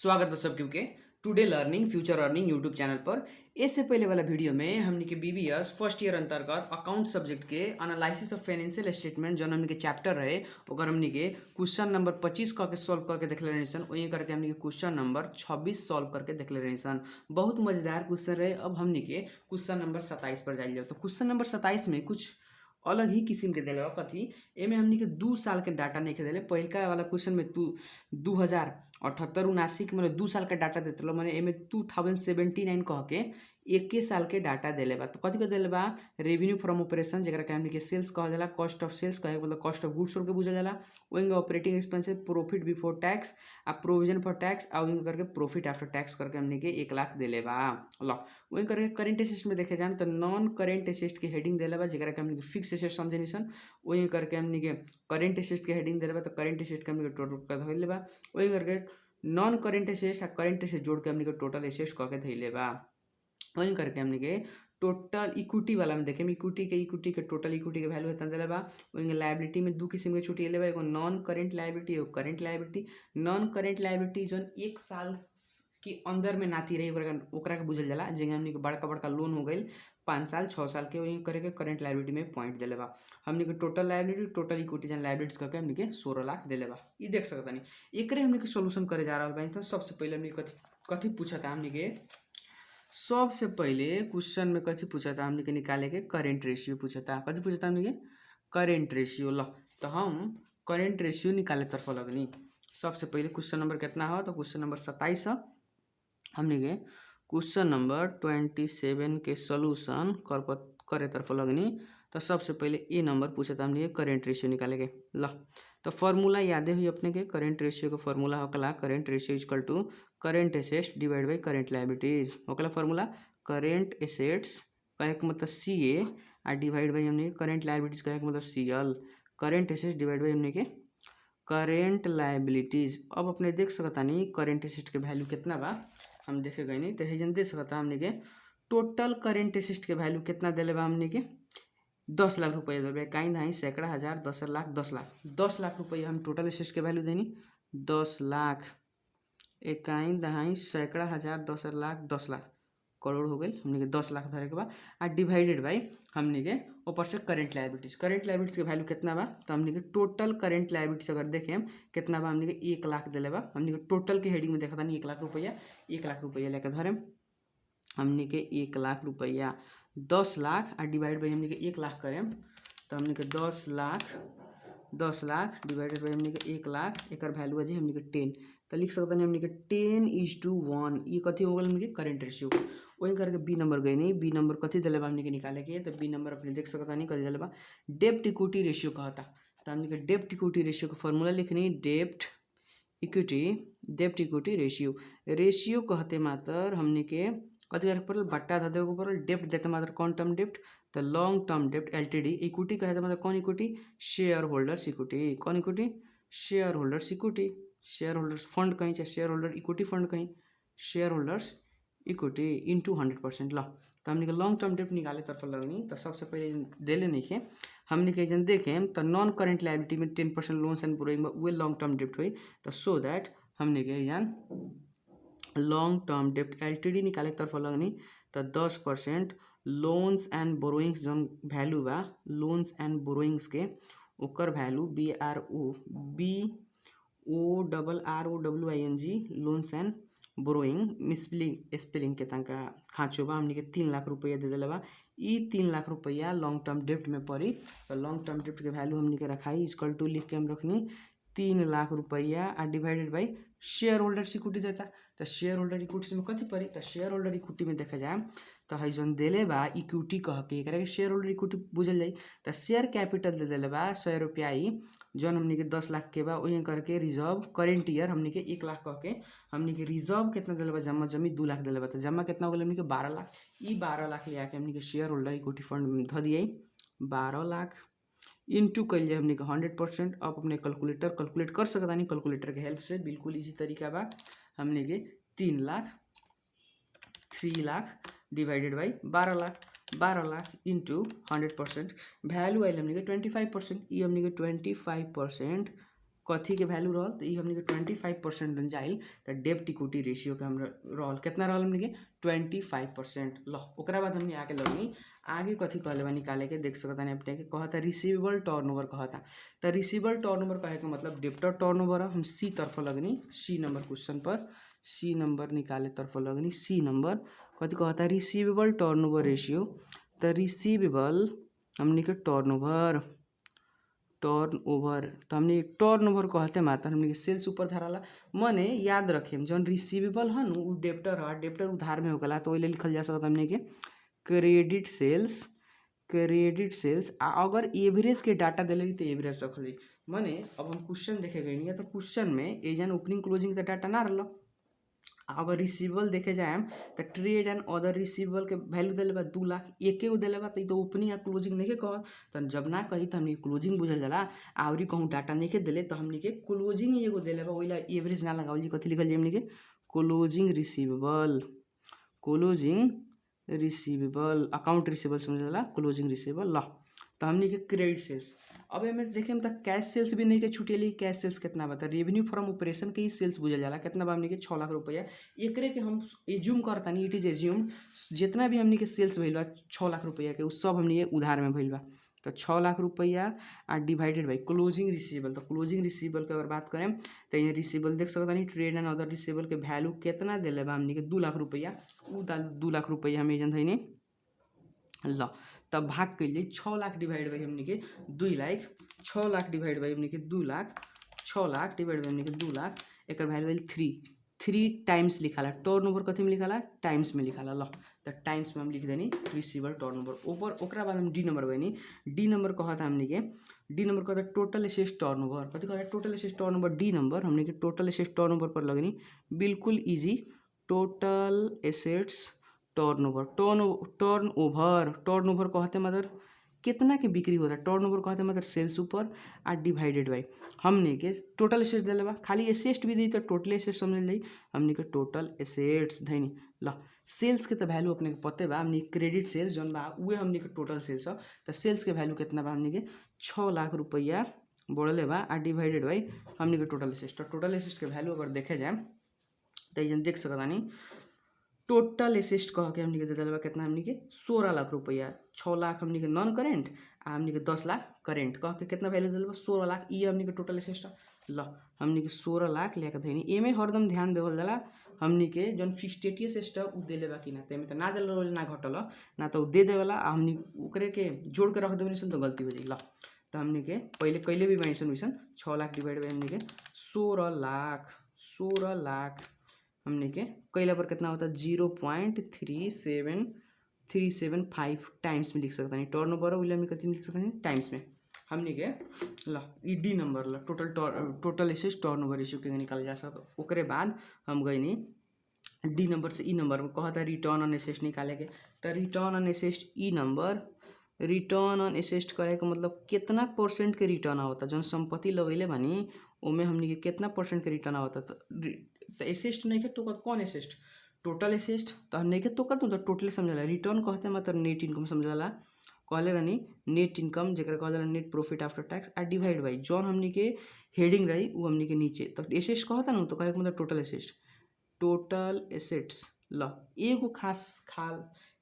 स्वागत बा सब के today learning future earning YouTube channel पर। इससे पहले वाला वीडियो में हमने के बीबीएस फर्स्ट ईयर अंतर्गत अकाउंट सब्जेक्ट के एनालिसिस ऑफ फाइनेंशियल स्टेटमेंट जो हमने के चैप्टर रहे ओकर हमने के क्वेश्चन नंबर 25 करके सॉल्व करके देख ले सन। वही करके हमने के क्वेश्चन नंबर 26 सॉल्व करके देख ले सन। बहुत मजेदार क्वेश्चन रहे। अब हमने के क्वेश्चन नंबर 27 पर जाइए। तो क्वेश्चन नंबर 27 में कुछ अलग ही किस्म के दिले कथी एमे हमनी के 2 साल के डाटा नहीं दिले। पहिलका वाला क्वेश्चन में 2078-79 के मतलब 2 साल के डाटा देते लो, मैंने एमे 2079 कह के 1 साल के डाटा दिले बा। तो कथी के दिले बा, रेवेन्यू फ्रॉम ऑपरेशन जरा के हमनी के सेल्स कहल जाला, कॉस्ट ऑफ सेल्स कहे मतलब कॉस्ट ऑफ गुड्स के बुझल जाला, वही operating expenses, profit before tax आ प्रोविजन फॉर टैक्स आ वही करके प्रॉफिट आफ्टर टैक्स करके हमनी के 1 लाख दिले बा। लो वही करके करेंट एसेट में देखे जाए तो नॉन करेंट एसेट के हेडिंग दिले बा जरा के हमनी के फिक्स एसेट समझे निसन। वही करके हमनी के करेंट एसेट के हेडिंग दिले बा तो करेंट एसेट के हमनी के टोटल कर धइले बा। वही करके नॉन करेंट एसेट्स आ करेंट एसेट जोड़ के हमनी के टोटल एसेट्स कह के धइले बा। वही करके हमनी के टोटल इक्विटी वाला में देखें इक्विटी के टोटल इक्विटी के वैल्यू इतना दिले बा। वही लायबिलिटी में दो किस्म के छुट्टी ले बा, एगो नॉन करेंट लायबिलिटी एगो current liability. Non current liability जोन 1 साल के अंदर में नाती रही ओकरा के बुझल जाला। जगह हमनी के बड़का बड़का लोन हो गई 5 साल 6 साल के, वही करे के करेंट लायबिलिटी में पॉइंट दिले बा। हमनी के टोटल लायबिलिटी टोटल इक्विटी जन लायबिलिटीज करके हमनी के 16 लाख दिले बा। ई देख सकता नहीं एकरे हमनी के सॉल्यूशन करे जा रहल बा। तो सबसे पहले हमनी कथी पूछता हमनी के, सबसे पहले क्वेश्चन में कथी पूछता हमनी के निकाले के करेंट रेशियो पूछता। कथी पूछता हमनी के करेंट रेशियो। लो तो हम करेंट रेशियो निकाले तरफ लगनी। सबसे पहले क्वेश्चन नंबर कितना हो, तो क्वेश्चन नंबर 27 है। हमनी के क्वेश्चन नंबर 27 के सॉल्यूशन करे तरफ लगनी। तो सबसे पहले ए नंबर पूछा था हमने करेंट रेशियो निकाले के। ला तो फार्मूला यादें हुई अपने के, करेंट रेशियो का फार्मूला होकला current ratio equal to current assets divide by current liabilities. होकला फार्मूला करेंट एसेट्स कहे के मतलब CA आ डिवाइड बाई हमने करेंट लायबिलिटीज कहे के मतलब CL। Current assets divide by हमने के करेंट लायबिलिटीज। अब अपने देख सकता नहीं करेंट एसेट के वैल्यू कितना बा, हम देखे गए नहीं तो हेजन दे सकता हमने के टोटल करेंट एसेट के वैल्यू कितना दिले बा हमने के 10 लाख रुपया दिले। कहीं नहीं सैकड़ा हज़ार 10 लाख 10 लाख रुपया हम टोटल एसेट के वैल्यू देनी 10 लाख। इकाई दहाई सैकड़ा हज़ार 10 लाख करोड़ हो गई। हमने के 10 लाख धरे के बाद आ डिवाइडेड बाई हमने के ऊपर से करेंट लायबिलिटीज के वैल्यू कितना बा, तो हमने के टोटल करेंट लायबिलिटीज अगर देखें कितना बा हमने के 1 लाख दिले बा। हमने के टोटल के हेडिंग में देखा था 1 लाख रुपया लेकर धरे हमने के 1 लाख रुपया 10 लाख आ डिवाइड बाई हमने के 1 लाख करें तो हमने के 10 लाख डिवाइडेड बाई हमने के 1 लाख एक वैल्यू है जी हमने के 10। तो लिख सकते हैं हमने के 10:1। ये कथी हो गल हमने के करेंट रेशियो। वही करके बी नंबर गई नहीं, बी नंबर कथी दिले बा हमने के निकाले के, तो बी नंबर अपने देख सकता नहीं कथी दिले बा डेप्ट इक्विटी रेशियो कहता। तो हमने के डेप्ट इक्विटी रेशियो का फॉर्मूला लिखनी डेप्ट इक्विटी रेशियो कहते मात्र हमने के कथी करे पड़ल बट्टा धे देवे पड़ल। डेप्ट देते मात्र कौन टर्म डेप्ट, तो लॉन्ग टर्म डेप्ट LTD। इक्विटी कहते मतलब कौन इक्विटी, शेयर होल्डर्स इक्विटी। कौन equity, share holders equity. Share holders fund कहीं चाहे शेयर होल्डर इक्विटी फंड कहीं, शेयर होल्डर्स इक्विटी इंटू 100%। ला तो हमने के लॉन्ग टर्म डेप्ट निकाले तरफ लगनी। तो सबसे पहले दिले नहीं है हमने के जन देखें तो नॉन करेंट लायबिलिटी में 10% लोन्स एंड बोरोइंग वे लॉन्ग टर्म डेप्ट हुई। तो सो दैट हमने के जन लॉन्ग टर्म डेप्ट LTD निकाले तरफ लगनी। तो 10% लोन्स एंड बोरोइंग्स जो वैल्यू बा लोन्स एंड बोरोइंग्स के ओकर value BROWING loans and borrowing spelling के तनका खाँचो बा। हमने के 3 लाख रुपया दे दिले बा। ई 3 लाख रुपया लॉन्ग टर्म डेप्ट में पड़ी। तो लॉन्ग टर्म डेप्ट के वैल्यू हमने के रखाई इक्वल टू लिख के हम रखनी 3 लाख रुपया आ डिवाइडेड बाई शेयर होल्डर इक्विटी देता। तो शेयर होल्डर इक्विटी में कथी पड़ी, तो शेयर होल्डर इक्विटी में देखा जाए तो है जन दिले बा इक्विटी कह के एकरा के शेयर होल्डर इक्विटी बुझल जाई। तो शेयर कैपिटल दे दिले बा 100 रुपया ही जौन हमने के 10 लाख के बा वही करके रिजर्व करेंट ईयर हमने के 1 लाख कह के हमने के रिजर्व कितना दिले बा जमा जमी 2 लाख दिले बा। तो जमा कितना हो गया हमने के 12 लाख। ई 12 लाख ले आके हमने के शेयर होल्डर इक्विटी फंड में ध दिए 12 लाख इंटू कल जाए हमने के 100%। अब अपने कैलकुलेट कर सकता नहीं, कैलकुलेटर के हेल्प से बिल्कुल इजी तरीका बा। हमने के 3 लाख डिवाइडेड बाई 12 लाख इंटू 100%। वैल्यू आइल हमने के 25%। ये हमने के 25% कथी के वैल्यू रहल तो हमने के 25% बन जाइल तो डेब्ट इक्विटी रेशियो के हम रहल कितना रहल हमने के 25%। लो ओकरा बाद हमने आके लगनी आगे कथी कहले बा निकाले के देख सकता नहीं अपने के कहता रिसीवेबल टर्नओवर कहता। तो रिसीवेबल टर्नओवर कहे के मतलब डेब्टर टर्नओवर हम सी तरफ लगनी सी नंबर क्वेश्चन पर सी नंबर निकाले तरफ लगनी सी नंबर कथी कहता रिसीवेबल टर्नओवर रेशियो। तो रिसीवेबल हमने के टर्नओवर तो हमने टर्नओवर कहते मात्र हमने के सेल्स ऊपर धराला मने याद रखें जौन रिसीवेबल है न उ डेब्टर है डेब्टर उधार में होगला तो वही लिखल जा सकता हमने के क्रेडिट सेल्स अगर एवरेज के डाटा दिले तो एवरेज रखल जाई मने अब हम क्वेश्चन देखे गई तो क्वेश्चन में एजन ओपनिंग क्लोजिंग का डाटा ना रहा। अगर रिसीवेबल देखे जाए तो ट्रेड एंड अदर रिसीवेबल के वैल्यू दिले बा 2 लाख एके गो दिले बा तो ओपनिंग या क्लोजिंग नहीं कह तो जब ना कही तो हमने क्लोजिंग बुझल जाला आवरी कहूँ डाटा नहीं दिले तो हमने के क्लोजिंग एगो दिले बा वही एवरेज ना लगावल जी कथी लिखल जी हमने के क्लोजिंग रिसीवेबल अकाउंट रिसीवेबल समझ जाला क्लोजिंग रिसीवेबल ला। तो हमने के क्रेडिट सेल्स अब एम देखें तो कैश सेल्स भी नहीं के छुटेली कैश सेल्स कितना बता रेवेन्यू फ्रॉम ऑपरेशन के ही सेल्स बुझल जाला कितना बा हमने के 6 लाख रुपया एकरे के हम एज्यूम करता नहीं इट इज एज्यूम जितना भी हमने के सेल्स भइल बा 6 लाख रुपया के उस सब हमने ये उधार में भइल बा तो 6 लाख रुपया आ डिवाइडेड बाई क्लोजिंग रिसीवेबल। तो क्लोजिंग रिसीवेबल के अगर बात करें तो ये रिसीवेबल देख सकता नहीं ट्रेड एंड अदर रिसीवेबल के वैल्यू कितना दिले बा हमने के 2 लाख रुपया उ 2 लाख रुपया हमें जन थी ल तब भाग के लिए 6 लाख डिवाइड बाई हमने के 2 लाख 6 लाख डिवाइड बाई हमने के 2 लाख 6 लाख डिवाइड बाई हमने के 2 लाख एक वैल्यू 3 टाइम्स लिखा टर्नओवर कथी में लिखा टाइम्स में लिखा ल तो टाइम्स में हम लिख देनी रिसीवेबल टर्नओवर ऊपर ओकरा बाद हम डी नंबर गई डी नंबर कहता हमने के डी नंबर कहता टोटल एसेट्स टर्नओवर कथी कहता total assets turnover D number हमने के टोटल एसेट्स टर्नओवर पर लगनी बिल्कुल इजी टोटल एसेट्स टर्नओवर कहते मतलब कितना के बिक्री होता है टर्नओवर कहते मतलब सेल्स ऊपर आ डिवाइडेड बाई हमने के टोटल एसेट्स दिले बा खाली एसेट्स भी दी तो टोटल एसेट्स समझ ली हमने के टोटल एसेट्स धैनी ला सेल्स के तो वैल्यू अपने के पते बा हमने क्रेडिट सेल्स जौन बा उहे हमने के टोटल सेल्स है तो सेल्स के वैल्यू कितना बा हमने के 6 लाख रुपया बढ़ले बा आ डिवाइडेड बाई हमने के टोटल एसेट्स के वैल्यू अगर देखे जाए तो ये देख सकता नहीं टोटल एसेट्स कह के हमने के दे दिले कितना हमने के 16 लाख रुपया 6 लाख हमने के नॉन करेंट आ हमने के 10 लाख करेंट कह के कितना वैल्यू दिले 16 लाख ये हमने के टोटल एसेट्स ल हमने के 16 लाख लेके धैनी एमे हरदम ध्यान देवल जाला हमने के जौन फिक्स्ड एसेट्स उ देले बा कि ना तेमे तो ना दिल ना घटल ना तो दे देवेला हमने ओकरे के जोड़ के रख देवे तो गलती हो जाई ल तो हमने के पहले कैले भी मेंशन वैसन 6 लाख डिवाइड बाई हमने के 16 लाख हमने के कैला पर कितना होता है 0.3735 टाइम्स में लिख सकता नहीं टर्नओवर विल में कितनी लिख सकते हैं टाइम्स में हमने के ला ई डी नंबर ला टोटल एसेट्स टर्नओवर रेशियो के निकाल जा सकता ओकरे बाद हम गए नहीं डी नंबर से ई नंबर में कहता रिटर्न ऑन एसेट्स निकाले के तो रिटर्न ऑन एसेट्स ई नंबर रिटर्न ऑन एसेट्स कहे का मतलब कितना परसेंट के रिटर्न आवता जौन संपत्ति लगैले बानी ओमे हमने के कितना परसेंट के रिटर्न आवता तो एसेस्ट नहीं के तो कौन एसेस्ट टोटल एसेस्ट तो हम नहीं के तो कर टोटल समझला रिटर्न कहते हैं मतलब नेट इनकम समझला कहले रहनी नेट इनकम जरा कहले नेट प्रॉफिट आफ्टर टैक्स आ डिवाइड बाई जौन हमने के हेडिंग रही वो हमने के नीचे तो एसेस्ट कहता ना तो कहे मतलब टोटल एसेट्स ल एगो खास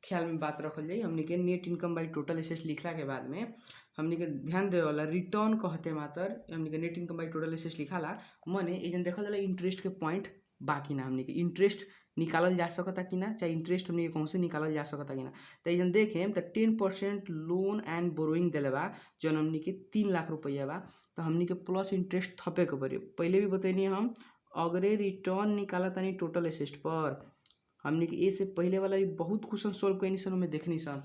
ख्याल में बात रखल जाए हमने के नेट इनकम बाई टोटल एसेट्स लिखला के बाद में हमने के ध्यान देवे वाला रिटर्न कहते मात्र हमने के नेट इनकम बाई टोटल एसेट्स लिखाला मने एजन देखल जाला इंटरेस्ट के पॉइंट बाकी ना हमने के इंटरेस्ट निकालल जा सकता कि ना चाहे इंटरेस्ट हमने के कहूँ से निकालल जा सकता कि ना तो एजन देखें तो 10% लोन एंड बोरोइंग दिले बा जौन हमने के 3 लाख रुपया बा तो हमने के प्लस इंटरेस्ट थपे के पड़ी पहले भी बतैनी हम अगरे रिटर्न निकाला तानी टोटल एसेट्स पर हमने के ए से पहले वाला भी बहुत क्वेश्चन सॉल्व कैनी सन में देखनी सन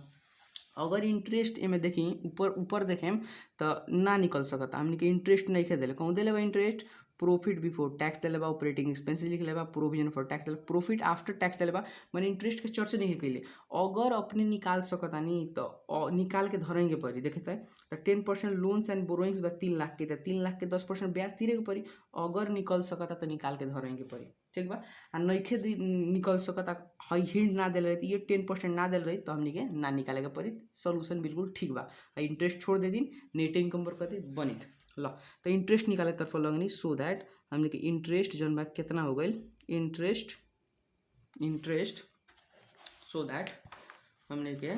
अगर इंटरेस्ट एमें देखी ऊपर देखें तो ना निकल सकता हमने के इंटरेस्ट नहीं खे दिले कहूँ दिले बा इंटरेस्ट प्रॉफिट बिफोर टैक्स दिले बा ऑपरेटिंग एक्सपेंसेस लिख लेबा प्रोविजन फॉर टैक्स दिले प्रॉफिट आफ्टर टैक्स दिले बा मैंने इंटरेस्ट के चर्चा नहीं कैले अगर अपने निकाल सकता नहीं तो निकाल के धरेंगे पड़ी देखते तो 10% लोन्स एंड बोरोइंग्स बा 3 लाख के तो 3 लाख के 10% ब्याज तीरे के पड़ी अगर निकल सकता तो निकाल के धरेंगे पड़ी ठीक बा आ नइखे निकल सकता हई हिंट ना दिल रही ये 10% ना दिल रही तो हमने के ना निकाले के पड़ी सोल्यूशन बिल्कुल ठीक बा इंटरेस्ट छोड़ दे दिन नेट इनकम पर कते बनित ल तो इंटरेस्ट निकाले तरफ लगनी सो दैट हमने के इंटरेस्ट जौन बा कितना हो गई इंटरेस्ट सो दैट हमने के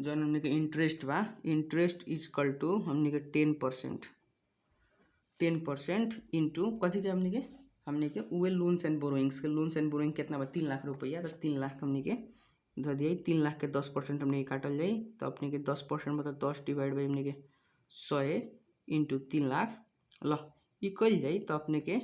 जौन हमने के इंटरेस्ट बा इंटरेस्ट इज इक्वल टू हमने के 10% इंटू कथी के हमने के उहे लोन्स एंड बोरोइंग्स के लोन्स एंड बोरोइंग कितना बा 3 लाख रुपया तो 3 लाख हमने के धर दिया 3 लाख के 10% हमने के काटल जाई तो अपने के 10% मतलब 10 डिवाइड बाई हमने के 100 इंटू 3 लाख ल ई कल जाई तो अपने के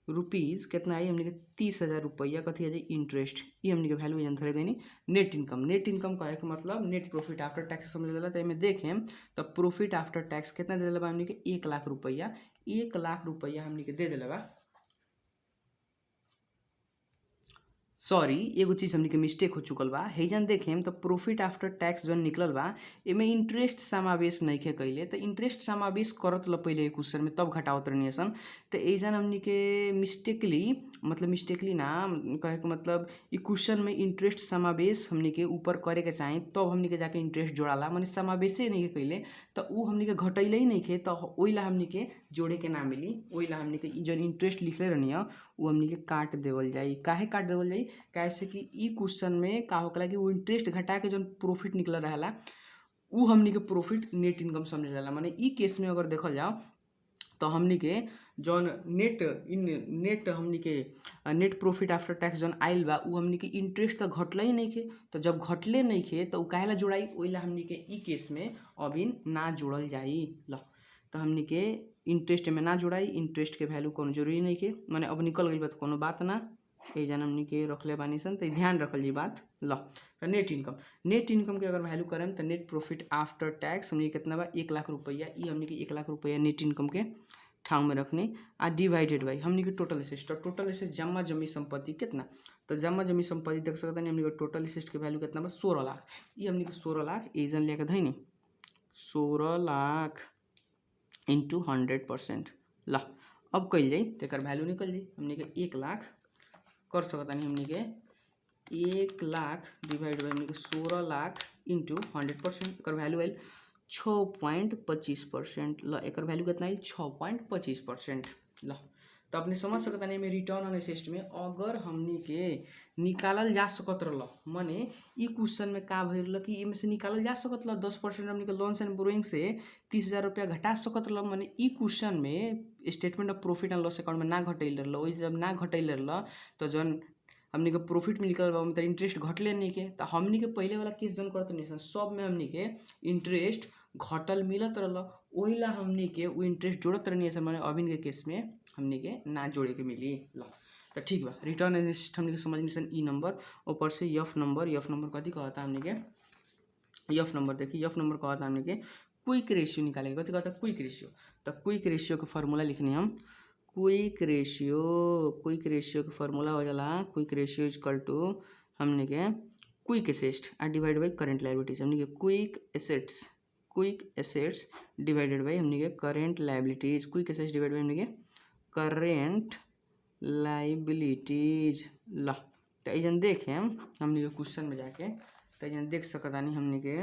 रुपीज़ कितना आई हमने के 30,000 रुपया कथी आ जाए इंटरेस्ट ये हमने के वैल्यू एजन धरे गई नेट इनकम कहे के मतलब नेट प्रॉफिट आफ्टर टैक्स समझ दिला तो देखें तो प्रॉफिट आफ्टर टैक्स कितना दे दिला बा हमने के 1 लाख रुपया 1 लाख रुपया हमने के दे दिला बा सॉरी एगो चीज़ हमने के मिस्टेक हो चुकल बा हेजन देखें तो प्रॉफिट आफ्टर टैक्स जौन निकलल बा एमे इंटरेस्ट समावेश नहीं के कैले तो इंटरेस्ट समावेश करत ल पहले क्वेश्चन में तब घटावत रहनी सन तो एजन हमने के मिस्टेकली ना कहे के मतलब ई क्वेश्चन में इंटरेस्ट समावेश हमने के ऊपर करे के चाही तब हमने के जाके इंटरेस्ट जोड़ाला माने समावेशे नहीं के कैले तो ऊ हमने के घटैले ही नहीं खे तो ओइला हमने के जोड़े के ना मिली ओइला हमने के जौन इंटरेस्ट लिखले रहनी वो हमने के काट देवल जाई काहे काट देवल जाई कैसे कि ई क्वेश्चन में का होकला कि वो इंटरेस्ट घटा के जौन प्रॉफिट निकल रहा उ हमनी के प्रॉफिट नेट इनकम समझ जाला माने ई केस में अगर देखल जाओ तो हमनी के जौन नेट हमनी के नेट प्रॉफिट आफ्टर टैक्स जौन आइल बा उ हमनी के इंटरेस्ट तो घटले ही नहीं खे तो जब घटले नहीं खे तो उ काहेला जोड़ाई ओइला हमनी के ई केस में अभी ना जोड़ल जाई ल तो हमनी के इंटरेस्ट में ना जोड़ाई इंटरेस्ट के वैल्यू कोनो जरूरी नहीं के माने अब निकल गई बात कोनो बात ना एजन हमनी के रखले बानी सन तो ध्यान रखल जी बात ल तो नेट इनकम के अगर वैल्यू करें तो नेट प्रॉफिट आफ्टर टैक्स हमनी के कितना बा 1 लाख रुपया ई हमनी के 1 लाख रुपया नेट इनकम के ठाव में रखनी आ डिवाइडेड बाई हमनी के टोटल एसेट जमा जमी संपत्ति कितना तो जमा जमी संपत्ति देख सकते हैं हमनी के टोटल एसेट के वैल्यू कितना बा 16 लाख ई हमनी के 16 लाख एजन लेके धइनी 16 लाख इंटू 100% ला अब कल जाई तो वैल्यू निकल जाई हमनी के 1 लाख कर सकता नहीं हमनी के 1 लाख डिवाइड बाई हमनी के 16 लाख इंटू 100% एक वैल्यू आयल 6.25% ल एक वैल्यू कितना आयल 6.25% ल तो अपने समझ सकता नहीं में रिटर्न ऑन एसेट में अगर हमनी के निकालल जा सकत रह माने ई क्वेश्चन में का भइल कि इमे से निकालल जा सकत ल 10% हमनी के लोन्स एंड बोरोइंग से 30,000 रुपया घटा सकत रह माने ई क्वेश्चन में statement of profit and loss account में ना घटैल रह ओइ जब ना घटैल रह तो जौन हमनी के प्रॉफिट में निकल बा मतलब इंटरेस्ट घटले नहीं के तो हमनी के पहले वाला केस जौन करत नहीं सब में हमनी के इंटरेस्ट घटल मिलत रह ओहिला हमनी के वो इंटरेस्ट जोड़त रहनी माने अभी के केस में हमनी के ना जोड़े के मिली ल तो ठीक बा रिटर्न एंड एसेट हमनी के समझनी सन ई नंबर ऊपर से एफ नंबर कथी कहता हमनी के एफ नंबर देखिए एफ नंबर कहता हमनी के क्विक रेशियो निकाले कथी कहता क्विक रेशियो तो क्विक रेशियो के फार्मूला लिखनी हम क्विक रेशियो के फार्मूला हो जाला quick ratio is equal to हमने के क्विक एसेट आ डिवाइड बाई करेंट लायबिलिटीज हमने के क्विक एसेट्स डिवाइडेड बाई हमने के current liabilities quick assets divide by हमने के करेंट लायबिलिटीज ला तो एजन देखें हमने के क्वेश्चन में जाके तो एजन देख सकता नहीं हमने के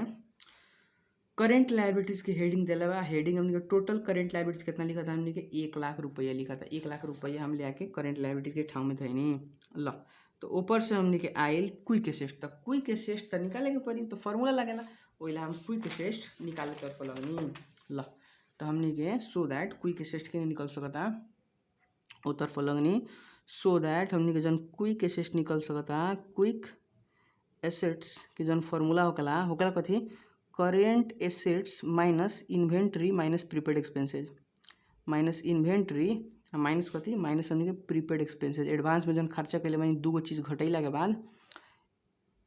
करेंट लायबिलिटीज की हेडिंग दिला बा हेडिंग हमने के टोटल करेंट लायबिलिटीज कितना लिखा था हमने के 1 लाख रुपया लिखा था 1 लाख रुपया हम ले आके करेंट लायबिलिटीज के ठाव में धइनी ल तो ऊपर से हमने के आइल क्विक एसेट तो क्विक एसेट तो निकाले के पड़ी तो फार्मूला लगेला ओइला हम क्विक एसेट निकाले तरफ लगनी ल तो हमने के सो दैट क्विक एसेट के निकल सकता ओ तरफ लगनी सो दैट हमने के जन क्विक एसेट निकल सकता क्विक एसेट्स के जन फार्मूला होकला कथी current assets minus inventory minus prepaid expenses minus inventory minus कथी माइनस हमने के प्रीपेड एक्सपेंसेज एडवांस में जौन खर्चा कैले बानी दूगो चीज़ घटैला के बाद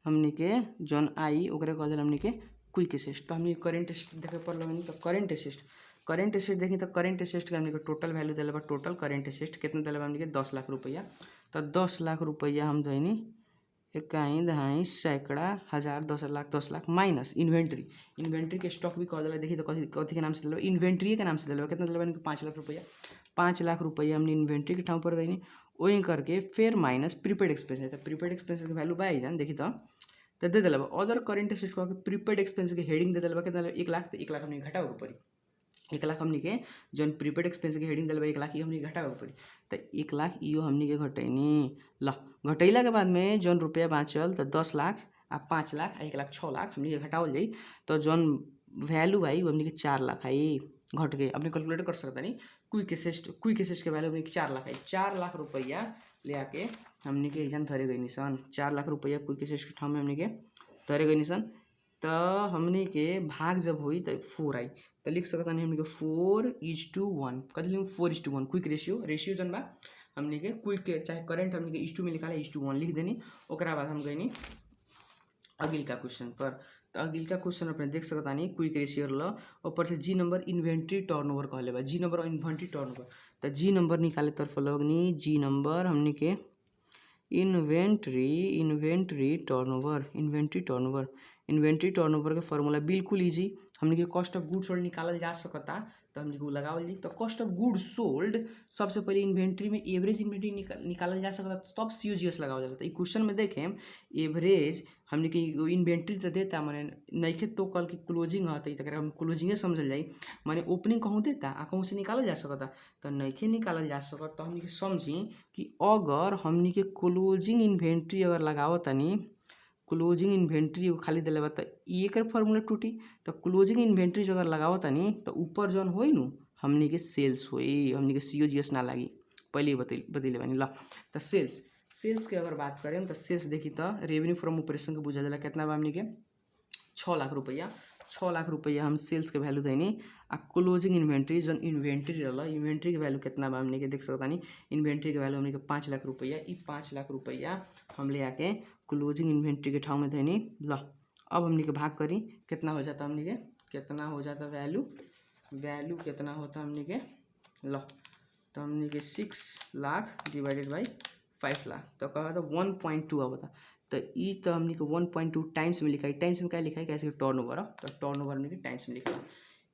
हमने के जौन आई ओकरे कहल हमने के क्विक एसेट तो हमने करेंट एसेट देखे पड़ लगनी तो करेंट एसेट देखी तो करेंट एसेट के हमने के टोटल वैल्यू दिला बा टोटल करेंट एसेट कितना दिला बा हमने के 10 लाख रुपया तो 10 लाख रुपया हम धइनी इकाई दहाई सैकड़ा हज़ार 10 लाख माइनस इन्वेंट्री के स्टॉक भी कहल जाला देखिए तो कथी के नाम से दिला इन्वेंट्री के नाम से दिला कितना दिला 5 लाख रुपया 5 लाख रुपया हमने इन्वेंट्री के ठाव पर देनी वही करके फिर माइनस प्रीपेड एक्सपेंसेज तो प्रीपेड एक्सपेंसेज के वैल्यू बाई जान देखी तो दे दिला अदर करेंट एसेट को प्रीपेड एक्सपेंसेज के हेडिंग दे दिला कितना 1 लाख तो 1 लाख हमने घटाओ के पड़ी 1 लाख हमनी के जौन प्रीपेड एक्सपेंस के हेडिंग दिल बा 1 लाख ई हमनी के घटावे के पड़ी। तो 1 लाख इहो हमनी के घटैनी। ल घटैला के बाद में जौन रुपया बाँचल तो 10 लाख आ 5 लाख आ 1 लाख 6 लाख हमनी के घटावल जाई। तो जौन वैल्यू आई वो हमनी के 4 लाख आई घट गई। अपने कैलकुलेट कर सकता नहीं। क्विक एसेस्ट के वैल्यू हमनी के 4 लाख आई। 4 लाख रुपया ले आके हमनी के एजन धरे गई निसन। 4 लाख रुपया क्विक एसेस्ट के ठाम में हमनी के धरे गई निसन। तो हमनी के भाग जब हुई तो 4 आई। तो लिख सकता नहीं हमनी के 4:1 कथी लिखूँ 4:1 क्विक रेशियो जन बा हमनी के क्विक के चाहे करेंट हमनी के 1:2 में निकाले 1:1 लिख देनी। ओकरा बाद हम गईनी अगिल का क्वेश्चन पर। तो अगिल का क्वेश्चन अपने देख सकता नहीं क्विक रेशियो ल ऊपर से जी नंबर इन्वेंट्री टर्नओवर कहले बा। जी नंबर और इन्वेंट्री टर्नओवर। तो जी नंबर निकाले तरफ लगनी जी नंबर हमनी के इन्वेंट्री टर्नओवर के फॉर्मूला बिल्कुल इजी। हमनी के कॉस्ट ऑफ गुड्स सोल्ड निकालल जा सकता। तो हमनी के लगावल जी। तो कॉस्ट ऑफ गुड्स सोल्ड सबसे पहले इन्वेंट्री में एवरेज इन्वेंट्री निकालल जा सकता तब COGS लगावल जाला। तो क्वेश्चन में देखें एवरेज हमनी के इन्वेंट्री तो देता माने नइखे तो कल की क्लोजिंग हतई तो हम क्लोजिंगे समझल जाई माने ओपनिंग कहूँ देता आ कहूँ से निकालल जा सकता। तो नइखे निकालल जा सकता तो हमनी के समझी कि अगर हमनी के क्लोजिंग इन्वेंट्री अगर लगावतनी क्लोजिंग इन्वेंट्री खाली दिले बा तो एकर फार्मूला टूटी। तो क्लोजिंग इन्वेंट्री अगर लगावतनी तो ऊपर जौन होई नु हमनी के सेल्स होई हमनी के COGS ना लागी पहले ही बतैले बानी। ल तो सेल्स के अगर बात करें तो सेल्स देखी तो रेवेन्यू फ्रॉम ऑपरेशन के बुझा जाला कितना बा हमनी के 6 लाख रुपया। 6 लाख रुपया हम सेल्स के वैल्यू देनी। आ क्लोजिंग इन्वेंट्री जौन इन्वेंट्री रहला इन्वेंट्री के वैल्यू कितना बा हमनी के देख सकता नहीं। इन्वेंट्री के वैल्यू हमनी के 5 लाख रुपया। ई 5 लाख रुपया हम ले आके क्लोजिंग इन्वेंट्री के ठाव में देनी। ल अब हमनी के भाग करी कितना हो जाता हमनी के कितना हो जाता वैल्यू कितना होता हमनी के। ल तो हमनी के 6 लाख डिवाइडेड बाई 5 लाख तो कहा था 1.2 आवता। तो ई तो हमनी के 1.2 टाइम्स में लिखाई। टाइम्स में क्या लिखाई कैसे टर्नओवर। तो टर्नओवर हमनी के टाइम्स में लिखा।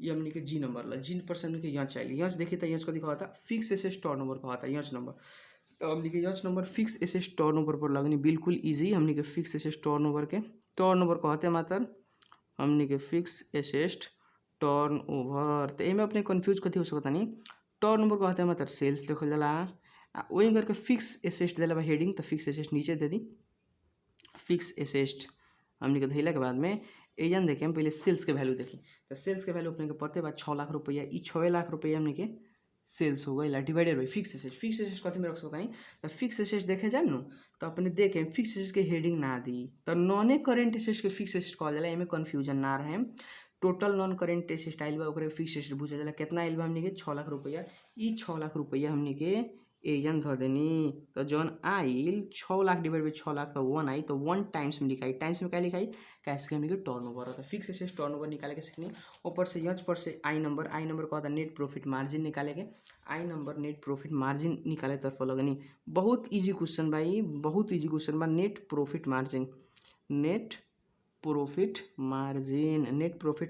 ये हमनी के जी नंबर ला जी पर से हमनी के यहाँ चाहिए यहाँ देखिए तो यहाँ को दिखा था फिक्स एसेट टर्नओवर कहा था यहाँ नंबर। तो हमनी के यहाँ नंबर फिक्स एसेट टर्नओवर पर लगनी बिल्कुल इजी। हमनी के फिक्स एसेट टर्नओवर के टर्नओवर कहते मात्र हमनी के फिक्स एसेट टर्नओवर। तो एमे अपने कन्फ्यूज कथी हो सकता नहीं। टर्नओवर कहते मात्र सेल्स लिखल जाला वही करके फिक्स एसेट दिला बा हेडिंग। तो फिक्स एसेट नीचे दे दी फिक्स एसेट हमनी के धैला के बाद में एजन देखे हम पहले सेल्स के वैल्यू देखी। तो सेल्स के वैल्यू अपने के पते बा 6 लाख रुपया। ई 6 लाख रुपया हमनी के सेल्स हो गई डिवाइडेड बाई फिक्स एसेट। फिक्स एसेट कथी में रख सकता नहीं। तो फिक्स एसेट देखे जाए ना तो अपने देखें फिक्स एसेट के हेडिंग ना दी तो नॉन करेंट एसेट के फिक्स एसेट कहल जाला। एमे कन्फ्यूजन ना रहे। टोटल नॉन करेंट एसेट आइल बा ओकरे फिक्स एसेट बुझा जाला कितना आइल बा हमनी के 6 लाख रुपया। ई 6 लाख रुपया हमनी के एजन धर देनी। तो जौन आइल 6 लाख डिवाइड बाई 6 लाख तो 1 आई। तो 1 टाइम्स में लिखाई। टाइम्स में क्या लिखाई कैसे हमनी के टर्नओवर होता। फिक्स एसेट टर्नओवर निकाले के सीखनी। ऊपर से यच पर से आई नंबर कहता नेट प्रॉफिट मार्जिन निकाले के। आई नंबर नेट प्रॉफिट मार्जिन निकाले तरफ लगनी। बहुत इजी क्वेश्चन भाई बहुत इजी क्वेश्चन बा। नेट प्रॉफिट